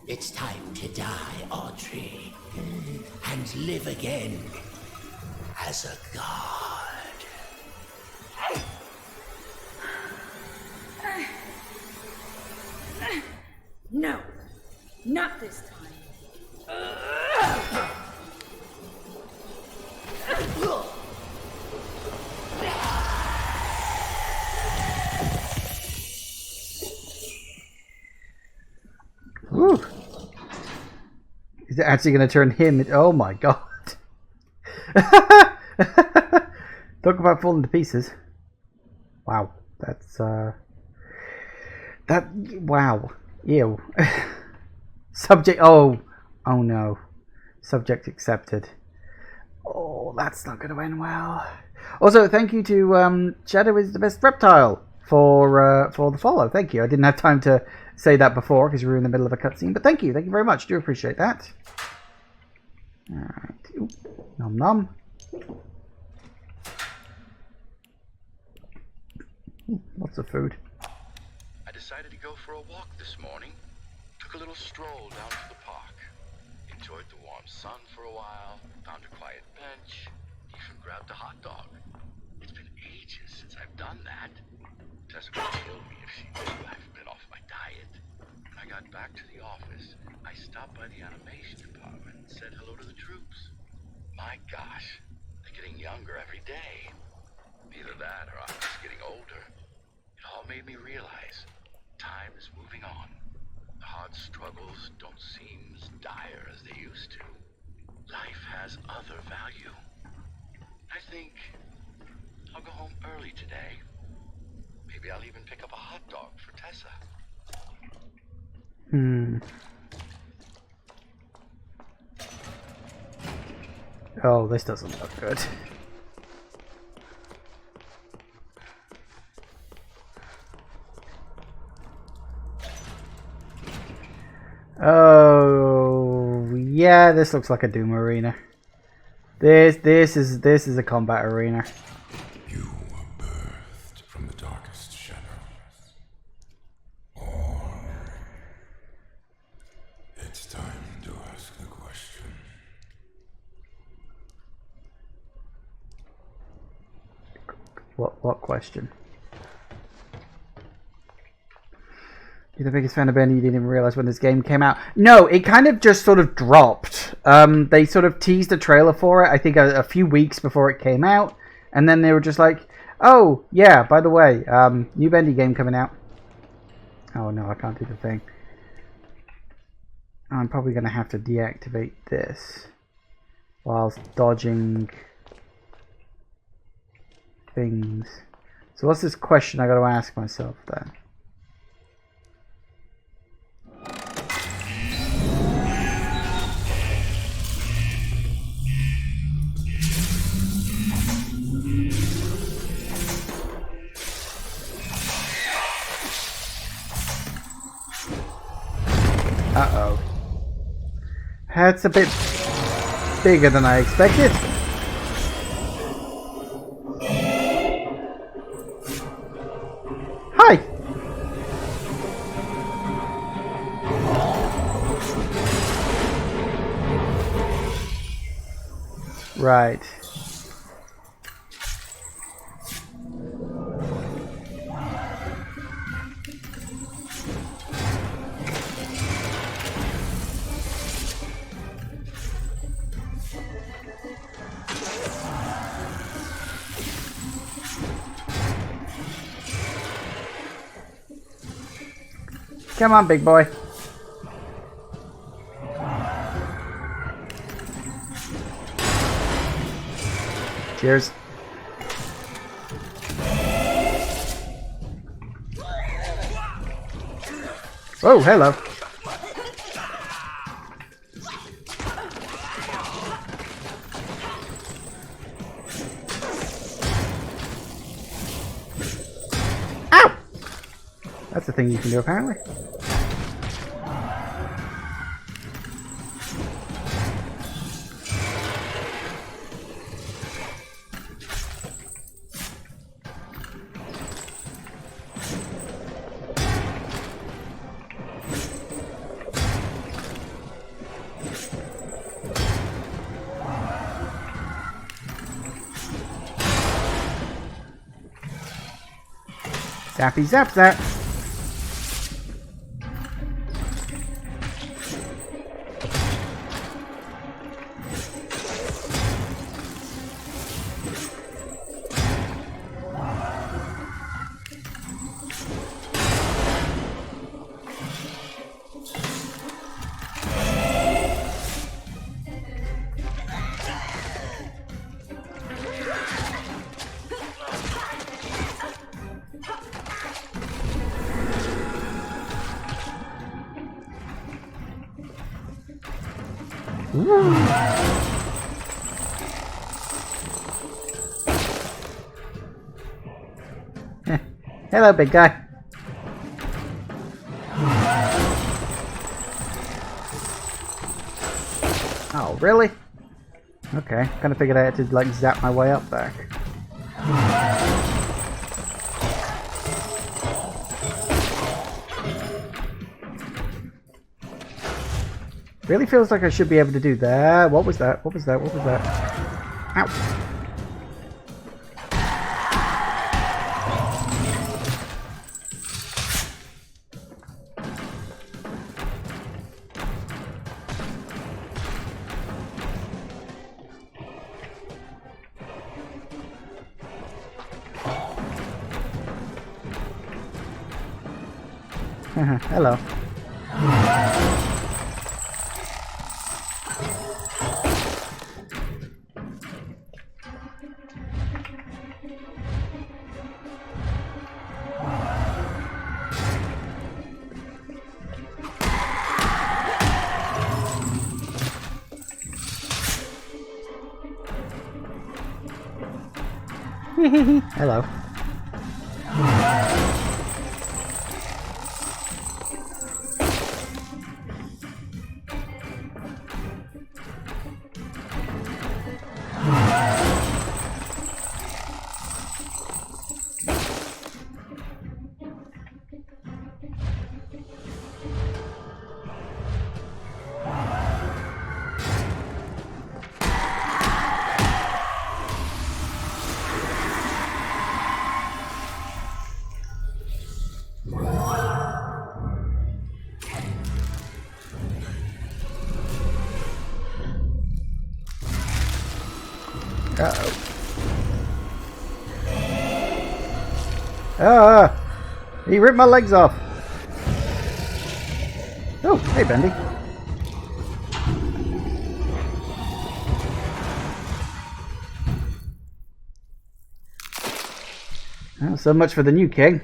It's time to die, Audrey, and live again as a god. No, not this time. Woo. Is it actually going to turn him? Oh my god. Talk about falling to pieces. Wow. That's, wow. Ew. Subject, oh no. Subject accepted. Oh, that's not going to end well. Also, thank you to Shadow is the best reptile for the follow. Thank you. I didn't have time to say that before because we were in the middle of a cutscene, but thank you very much. Do appreciate that. All right, nom nom. Lots of food. I decided to go for a walk this morning. Took a little stroll down to the park. Enjoyed the warm sun for a while. Found a quiet bench. Even grabbed a hot dog. It's been ages since I've done that. Tessa would kill me if she knew I've been off my diet. When I got back to the office, I stopped by the animation department and said hello to the troops. My gosh, they're getting younger every day. Either that or I'm just getting older. It all made me realize time is moving on. The hard struggles don't seem as dire as they used to. Life has other value. I think I'll go home early today. Maybe I'll even pick up a hot dog for Tessa. Oh, this doesn't look good. Oh, yeah, this looks like a Doom arena. This is a combat arena. You were birthed from the darkest shadows. Or it's time to ask the question. What question? You're the biggest fan of Bendy, you didn't even realize when this game came out. No, it kind of just sort of dropped. They sort of teased a trailer for it, I think a few weeks before it came out. And then they were just like, oh, yeah, by the way, new Bendy game coming out. Oh no, I can't do the thing. I'm probably going to have to deactivate this whilst dodging things. So what's this question I got to ask myself then? Uh-oh. That's a bit bigger than I expected. Hi! Right. Come on, big boy. Cheers. Oh, hello. Ow! That's the thing you can do, apparently. Zappy zap zap. Hello, big guy. Oh, really? Okay, kind of figured I had to like zap my way up back. Really feels like I should be able to do that. What was that? What was that? What was that? Ow. Hello. Hello. Uh-oh. He ripped my legs off. Oh, hey, Bendy. Well, so much for the new king.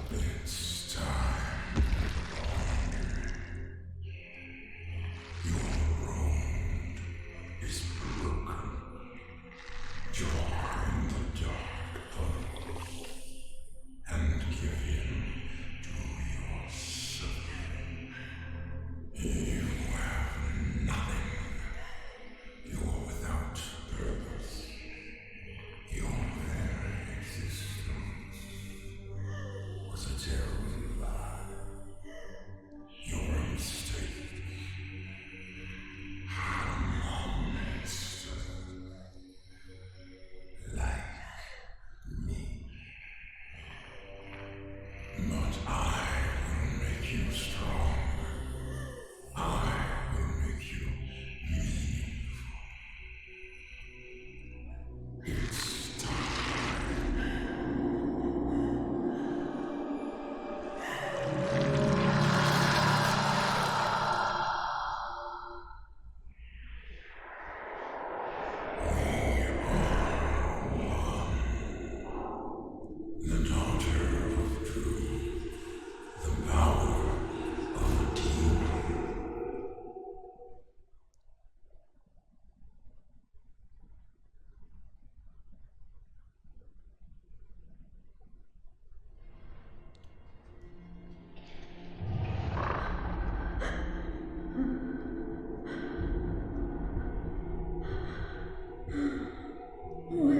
It's time.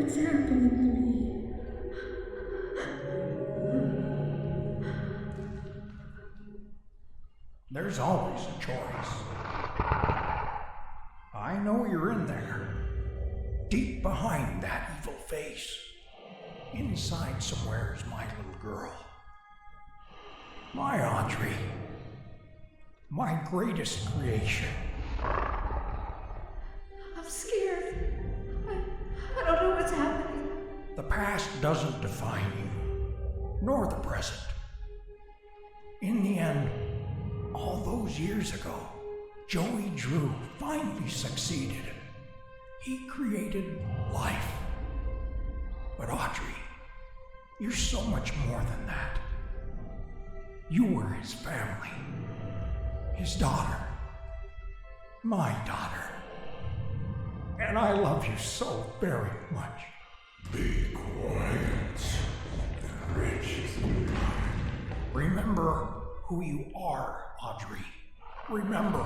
what's happening to me. There's always a choice. I know you're in there. Deep behind that evil face. Inside somewhere is my little girl. My Audrey. My greatest creation. I'm scared. I don't know what's happening. The past doesn't define you, nor the present. In the end, all those years ago, Joey Drew finally succeeded. He created life. But Audrey, you're so much more than that. You were his family. His daughter. My daughter. And I love you so very much. Be quiet and rich. Remember who you are, Audrey. Remember.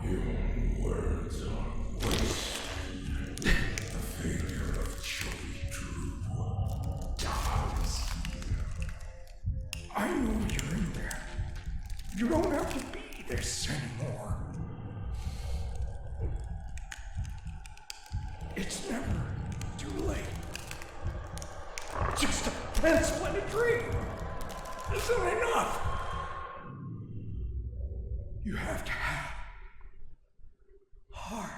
Your words are waste. The failure of Joey Drew dies here. I know you're in there. You don't have to be this anymore. It's never too late. Just a pencil and a dream isn't enough. You have to have heart.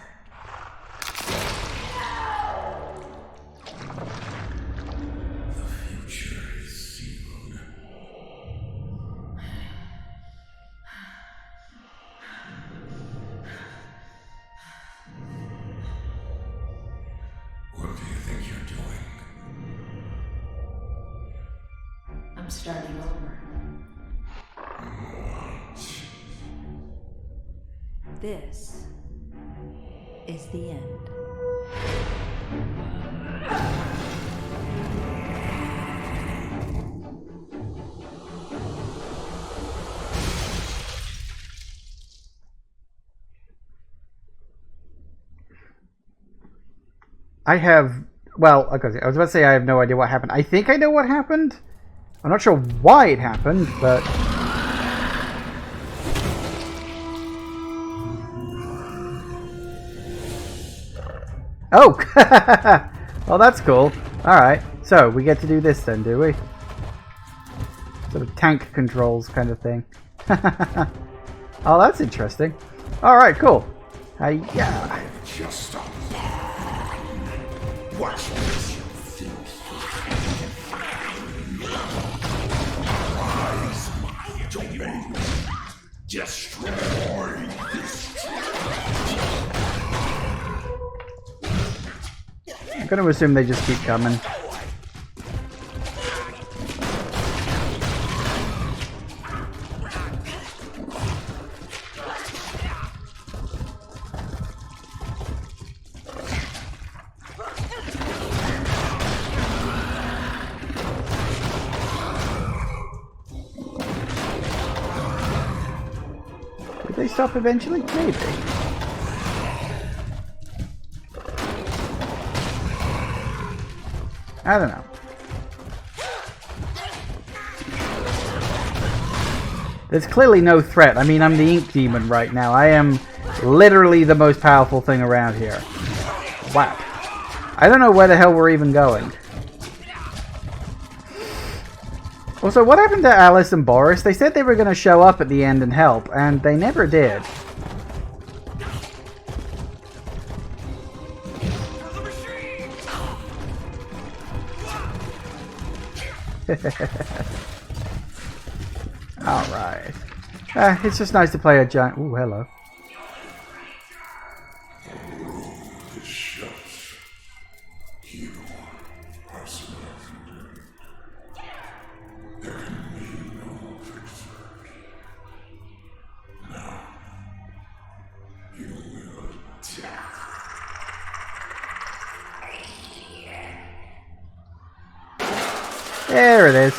The future is sealed. What do you think you're doing? I'm starting over. This is the end. I have, well, okay, I was about to say I have no idea what happened. I think I know what happened. I'm not sure why it happened, but... Oh! Well, that's cool. Alright, so we get to do this then, do we? Sort of tank controls kind of thing. Oh, that's interesting. Alright, cool. Yeah. Just a what makes you think rise my domain? Destroy this. I'm gonna assume they just keep coming. Did they stop eventually? Maybe. I don't know. There's clearly no threat. I mean, I'm the ink demon right now. I am literally the most powerful thing around here. Wow. I don't know where the hell we're even going. Also, what happened to Alice and Boris? They said they were going to show up at the end and help, and they never did. Alright. It's just nice to play a giant... Ooh, hello. This shuts. You are surrounded. There can be no victory. Now, you will die. There it is.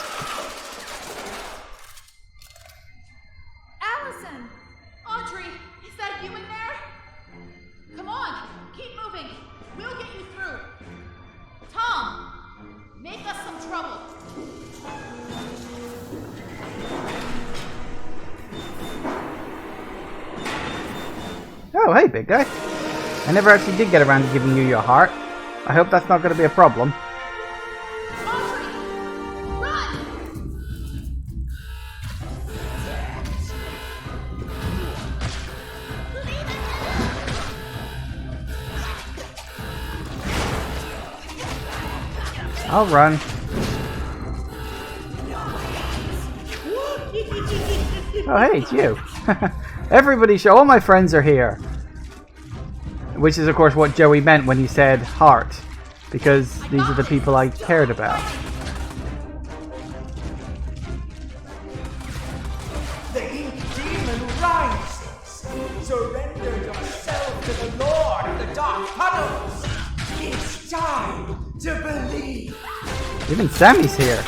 Allison! Audrey! Is that you in there? Come on! Keep moving! We'll get you through! Oh, hey, big guy. I never actually did get around to giving you your heart. I hope that's not going to be a problem. I'll run. Oh, hey, it's you. Everybody, all my friends are here. Which is, of course, what Joey meant when he said heart. Because these are the people I cared about. The ink demon rises. Surrender yourself to the Lord of the Dark Puddles. It's time to believe. Even Sammy's here.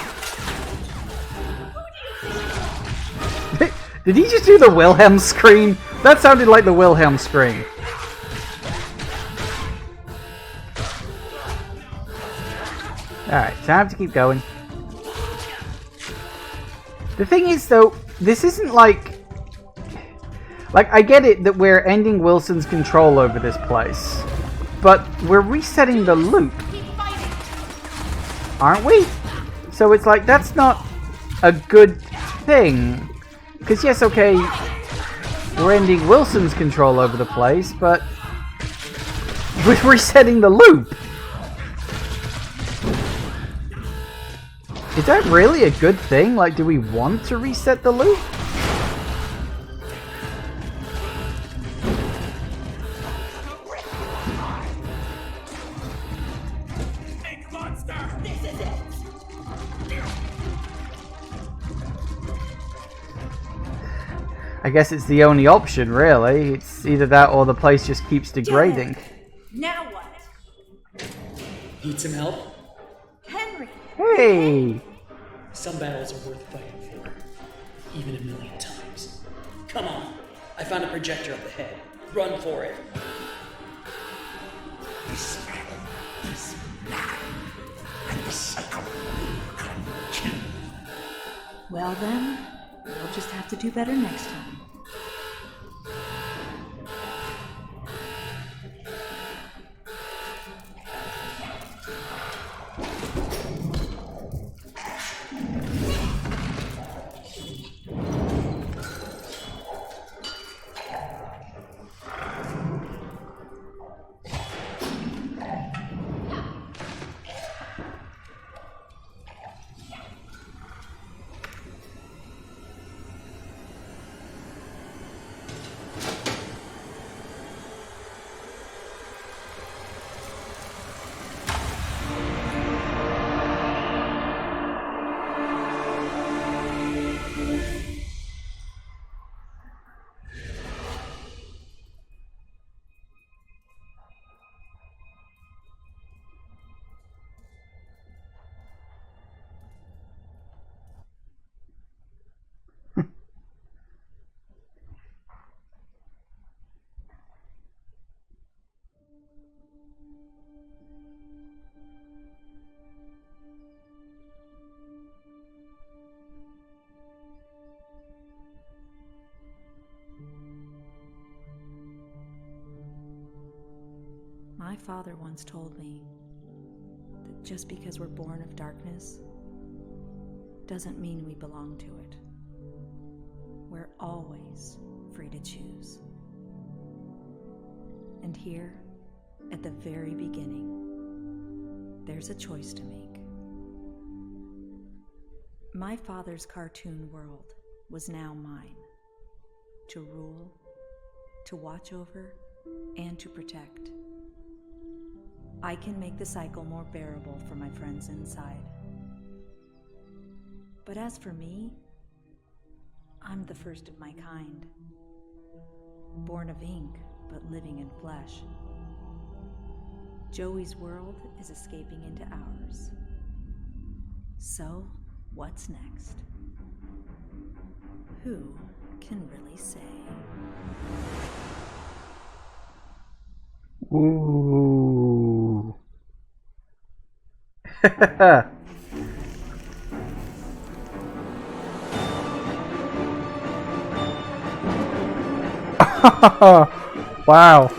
Did he just do the Wilhelm scream? That sounded like the Wilhelm scream. Alright, time to keep going. The thing is, though, this isn't like... Like, I get it that we're ending Wilson's control over this place. But we're resetting the loop. Aren't we? So it's like, that's not a good thing. Because yes, okay, we're ending Wilson's control over the place, but we're resetting the loop. Is that really a good thing? Like, do we want to reset the loop? I guess it's the only option, really. It's either that or the place just keeps degrading. Now what? Need some help? Henry! Hey! Some battles are worth fighting for, even a million times. Come on, I found a projector up ahead. Run for it. This man is mad, and the cycle will continue. Well then, we'll just have to do better next time. My father once told me that just because we're born of darkness doesn't mean we belong to it. We're always free to choose. And here, at the very beginning, there's a choice to make. My father's cartoon world was now mine, to rule, to watch over, and to protect. I can make the cycle more bearable for my friends inside. But as for me, I'm the first of my kind. Born of ink, but living in flesh. Joey's world is escaping into ours. So, what's next? Who can really say? Ooh. Wow.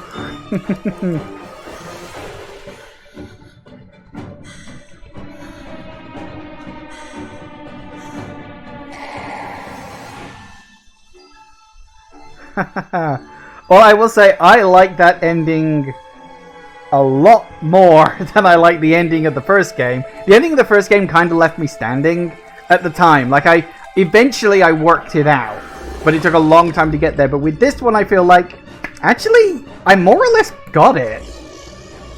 Well, I will say I like that ending a lot more than I like the ending of the first game. The ending of the first game kind of left me standing at the time. Like, eventually I worked it out, but it took a long time to get there. But with this one, I feel like, actually, I more or less got it.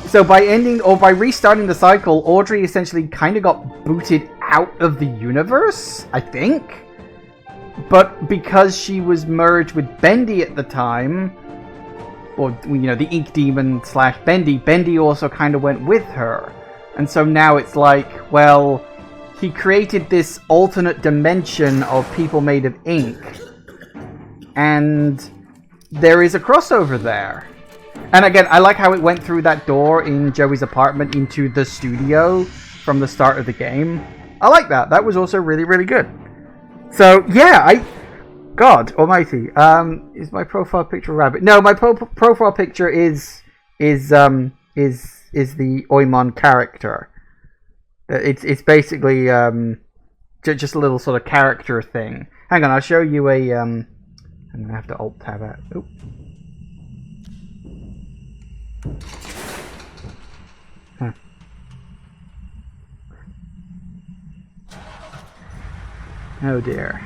So by ending, or by restarting the cycle, Audrey essentially kind of got booted out of the universe, I think. But because she was merged with Bendy at the time, or, you know, the Ink Demon / Bendy, Bendy also kind of went with her. And so now it's like, well, he created this alternate dimension of people made of ink. And there is a crossover there. And again, I like how it went through that door in Joey's apartment into the studio from the start of the game. I like that. That was also really, really good. So, yeah, God almighty. Is my profile picture a rabbit? No, my profile picture is the Oimon character. It's basically just a little sort of character thing. Hang on, I'll show you a I'm gonna have to alt tab out. Oop. Huh. Oh dear.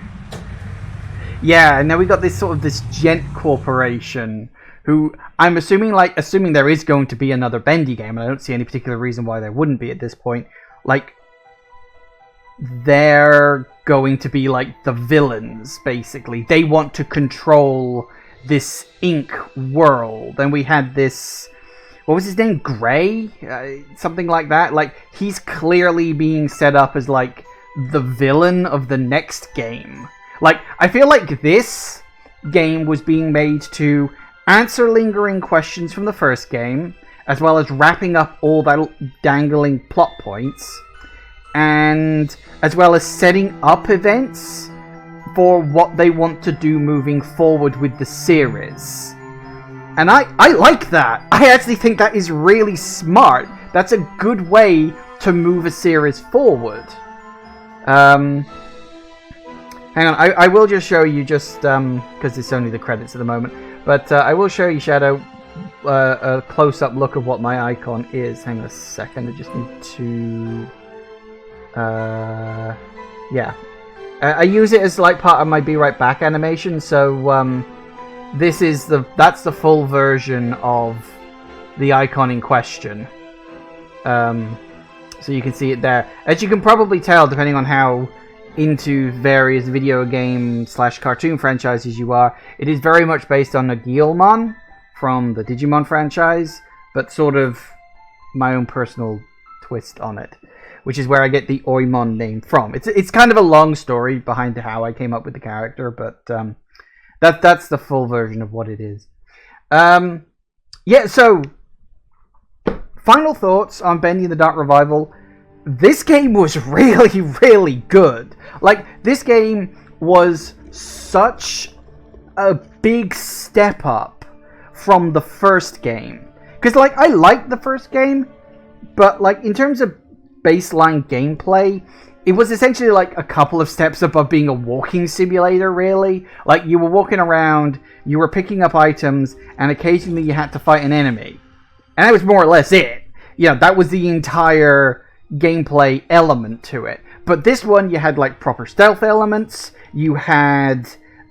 Yeah, and then we got this sort of this Gent Corporation, who I'm assuming there is going to be another Bendy game, and I don't see any particular reason why there wouldn't be at this point. Like, they're going to be like the villains, basically. They want to control this ink world, and we had this, what was his name? Gray? Something like that. Like, he's clearly being set up as like the villain of the next game. Like, I feel like this game was being made to answer lingering questions from the first game, as well as wrapping up all that dangling plot points, and as well as setting up events for what they want to do moving forward with the series. And I like that. I actually think that is really smart. That's a good way to move a series forward. Hang on, I will just show you, just because it's only the credits at the moment, but I will show you, Shadow, a close-up look of what my icon is. Hang on a second, I just need to... yeah. I use it as like part of my Be Right Back animation, so that's the full version of the icon in question. So you can see it there. As you can probably tell, depending on how into various video game / cartoon franchises you are, it is very much based on Guilmon from the Digimon franchise, but sort of my own personal twist on it, which is where I get the Oimon name from. It's kind of a long story behind how I came up with the character, but that's the full version of what it is. Yeah, so final thoughts on Bendy and the Dark Revival. This game was really, really good. Like, this game was such a big step up from the first game. Because, like, I liked the first game, but, like, in terms of baseline gameplay, it was essentially, like, a couple of steps above being a walking simulator, really. Like, you were walking around, you were picking up items, and occasionally you had to fight an enemy. And that was more or less it. You know, that was the entire gameplay element to it. But this one, you had like proper stealth elements, you had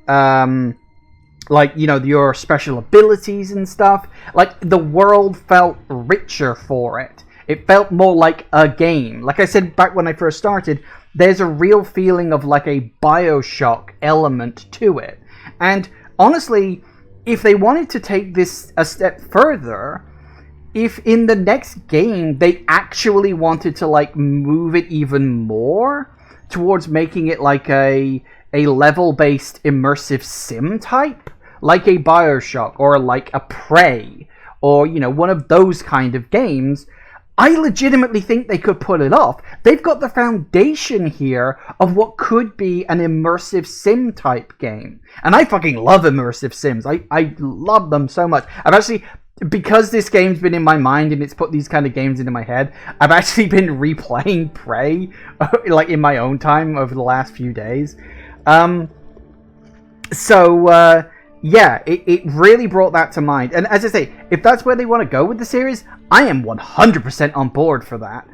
like, you know, your special abilities and stuff. Like, the world felt richer for it. It felt more like a game. Like I said back when I first started, there's a real feeling of like a BioShock element to it. And honestly, if they wanted to take this a step further, if in the next game they actually wanted to like move it even more towards making it like a level-based immersive sim type, like a BioShock or like a Prey, or, you know, one of those kind of games, I legitimately think they could pull it off. They've got the foundation here of what could be an immersive sim type game. And I fucking love immersive sims. I love them so much. I've actually, because this game's been in my mind and it's put these kind of games into my head, I've actually been replaying Prey, like in my own time over the last few days. Yeah, it really brought that to mind. And as I say, if that's where they want to go with the series, I am 100% on board for that.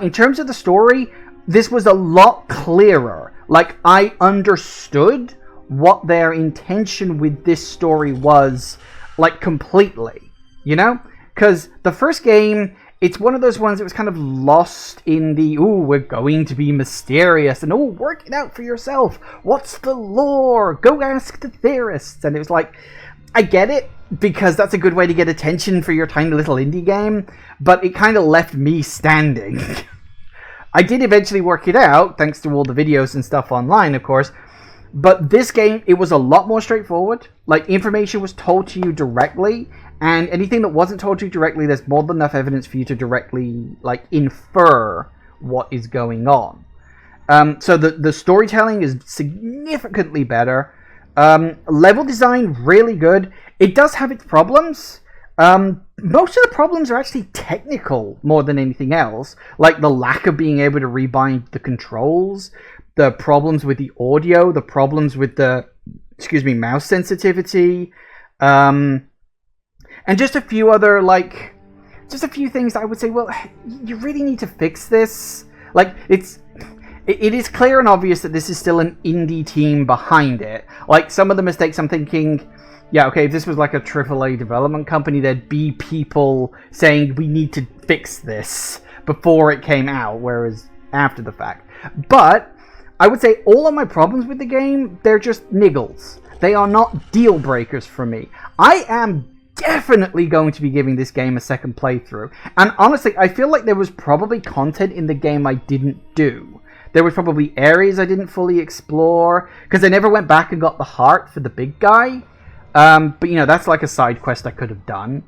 In terms of the story, this was a lot clearer. Like, I understood what their intention with this story was, like, completely. You know? Because the first game, it's one of those ones that was kind of lost in the, ooh, we're going to be mysterious, and, oh, work it out for yourself. What's the lore? Go ask the theorists. And it was like, I get it, because that's a good way to get attention for your tiny little indie game, but it kind of left me standing. I did eventually work it out, thanks to all the videos and stuff online, of course, but this game, it was a lot more straightforward. Like, information was told to you directly, and anything that wasn't told to you directly, there's more than enough evidence for you to directly, like, infer what is going on. So the storytelling is significantly better. Level design, really good. It does have its problems. Most of the problems are actually technical more than anything else. Like the lack of being able to rebind the controls, the problems with the audio, the problems with the, mouse sensitivity, and just a few other, like, just a few things that I would say, well, you really need to fix this. Like, it is clear and obvious that this is still an indie team behind it. Like, some of the mistakes I'm thinking, yeah, okay, if this was like a AAA development company, there'd be people saying, we need to fix this before it came out, whereas after the fact. But I would say all of my problems with the game, they're just niggles. They are not deal breakers for me. I am definitely going to be giving this game a second playthrough. And honestly, I feel like there was probably content in the game I didn't do. There was probably areas I didn't fully explore, because I never went back and got the heart for the big guy. But, you know, that's like a side quest I could have done.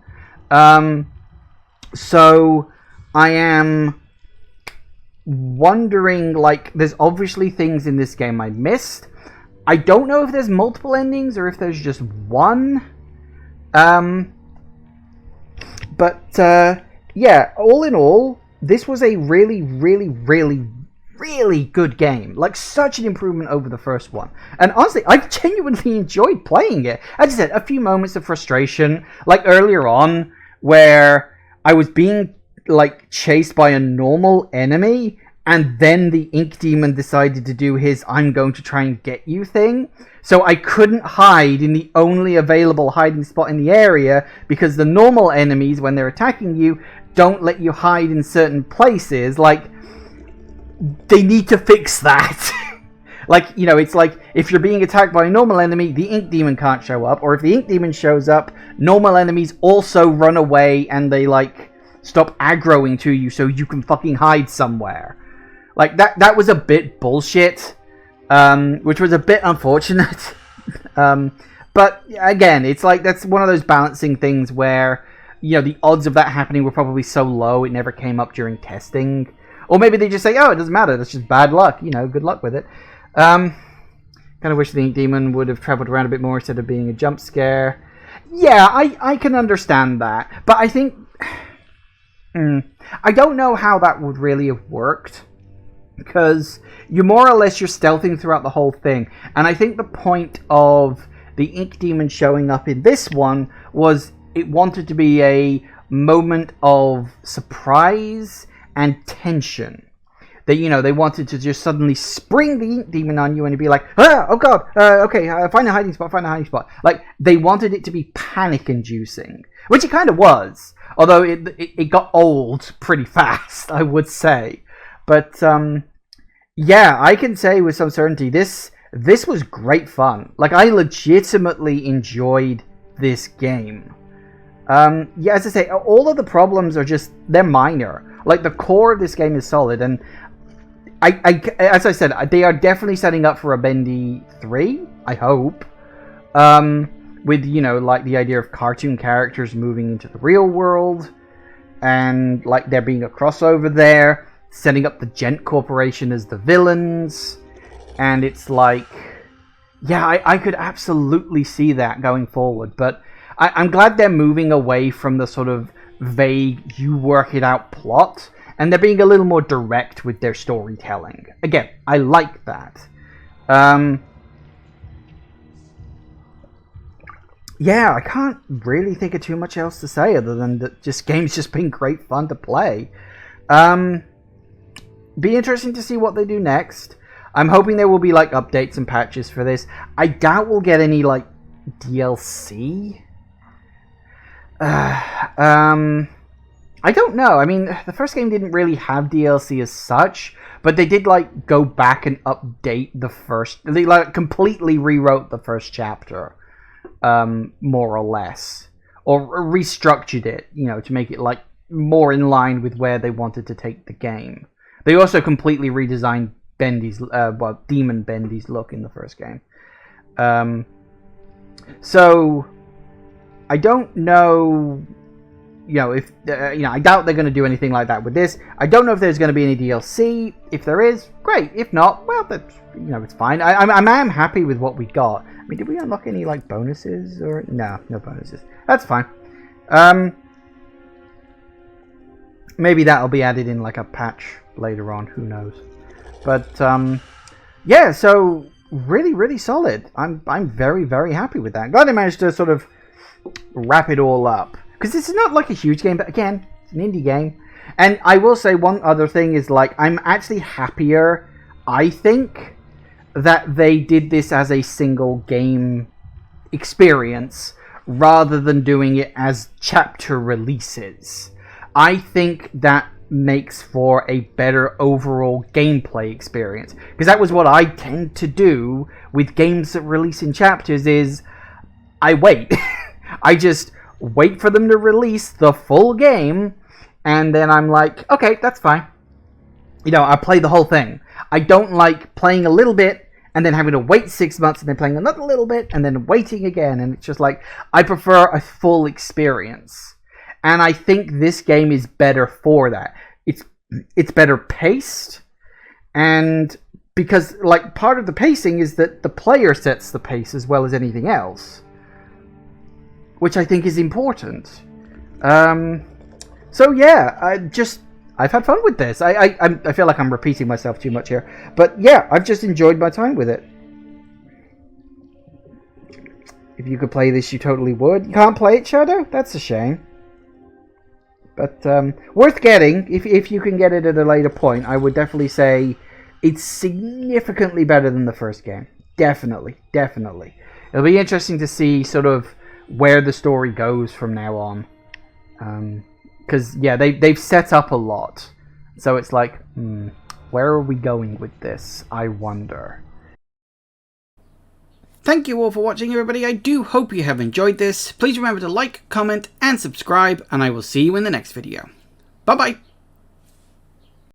So, I am wondering, like, there's obviously things in this game I missed. I don't know if there's multiple endings or if there's just one. Yeah, all in all, this was a really, really, really, really good game. Like, such an improvement over the first one. And honestly, I genuinely enjoyed playing it. As I said, a few moments of frustration, like earlier on, where I was being, like, chased by a normal enemy, and then the Ink Demon decided to do his I'm going to try and get you thing. So I couldn't hide in the only available hiding spot in the area, because the normal enemies, when they're attacking you, don't let you hide in certain places. Like, they need to fix that. Like, you know, it's like, if you're being attacked by a normal enemy, the Ink Demon can't show up. Or if the Ink Demon shows up, normal enemies also run away and they, like, stop aggroing to you so you can fucking hide somewhere. Like, that was a bit bullshit. Which was a bit unfortunate. But again, it's like, that's one of those balancing things where, you know, the odds of that happening were probably so low it never came up during testing. Or maybe they just say, oh, it doesn't matter, that's just bad luck, you know, good luck with it. Kind of wish the Ink Demon would have traveled around a bit more instead of being a jump scare. Yeah, I can understand that. But I think, I don't know how that would really have worked. Because you're more or less, you're stealthing throughout the whole thing. And I think the point of the Ink Demon showing up in this one was it wanted to be a moment of surprise and tension. That, you know, they wanted to just suddenly spring the Ink Demon on you and it'd be like, ah, oh god, okay, find a hiding spot. Like, they wanted it to be panic-inducing. Which it kind of was. Although it got old pretty fast, I would say. But, yeah, I can say with some certainty, this was great fun. Like, I legitimately enjoyed this game. Yeah, as I say, all of the problems are just, they're minor. Like, the core of this game is solid, and as I said, they are definitely setting up for a Bendy 3, I hope. With, you know, like, the idea of cartoon characters moving into the real world. and like there being a crossover there, setting up the Gent Corporation as the villains, and it's like, yeah, I could absolutely see that going forward, but I'm glad they're moving away from the sort of vague, you work it out plot, and they're being a little more direct with their storytelling. Again, I like that. Yeah, I can't really think of too much else to say other than that this game's just been great fun to play. Be interesting to see what they do next. I'm hoping there will be like updates and patches for this. I doubt we'll get any like DLC. I don't know. I mean, the first game didn't really have DLC as such, but they did like go back and update the first. They like completely rewrote the first chapter, more or less, or restructured it, you know, to make it like more in line with where they wanted to take the game. They also completely redesigned Bendy's, Demon Bendy's look in the first game. So I don't know, you know, if I doubt they're going to do anything like that with this. I don't know if there's going to be any DLC. If there is, great. If not, well, that's, it's fine. I'm happy with what we got. I mean, did we unlock any like bonuses or no bonuses? That's fine. Maybe that'll be added in like a patch later on. Who knows? But yeah. So really solid. I'm very happy with that. Glad I managed to sort of wrap it all up, because this is not like a huge game, but again, it's an indie game. And I will say one other thing is, like, I'm actually happier, I think, that they did this as a single game experience rather than doing it as chapter releases. I think that makes for a better overall gameplay experience, because that was what I tend to do with games that release in chapters. Is I wait. I just wait for them to release the full game, and then I'm like, okay, that's fine. I play the whole thing. I don't like playing a little bit and then having to wait 6 months and then playing another little bit and then waiting again. And it's just like, I prefer a full experience. And I think this game is better for that. It's better paced, and because like part of the pacing is that the player sets the pace as well as anything else, which I think is important. So yeah, I've had fun with this. I feel like I'm repeating myself too much here, but yeah, I've just enjoyed my time with it. If you could play this, you totally would. You can't play it, Shadow? That's a shame. But worth getting if you can get it at a later point. I would definitely say it's significantly better than the first game. Definitely. It'll be interesting to see sort of where the story goes from now on, because yeah, they've set up a lot, so it's like, where are we going with this? I wonder. Thank you all for watching, everybody. I do hope you have enjoyed this. Please remember to like, comment, and subscribe, and I will see you in the next video. Bye bye.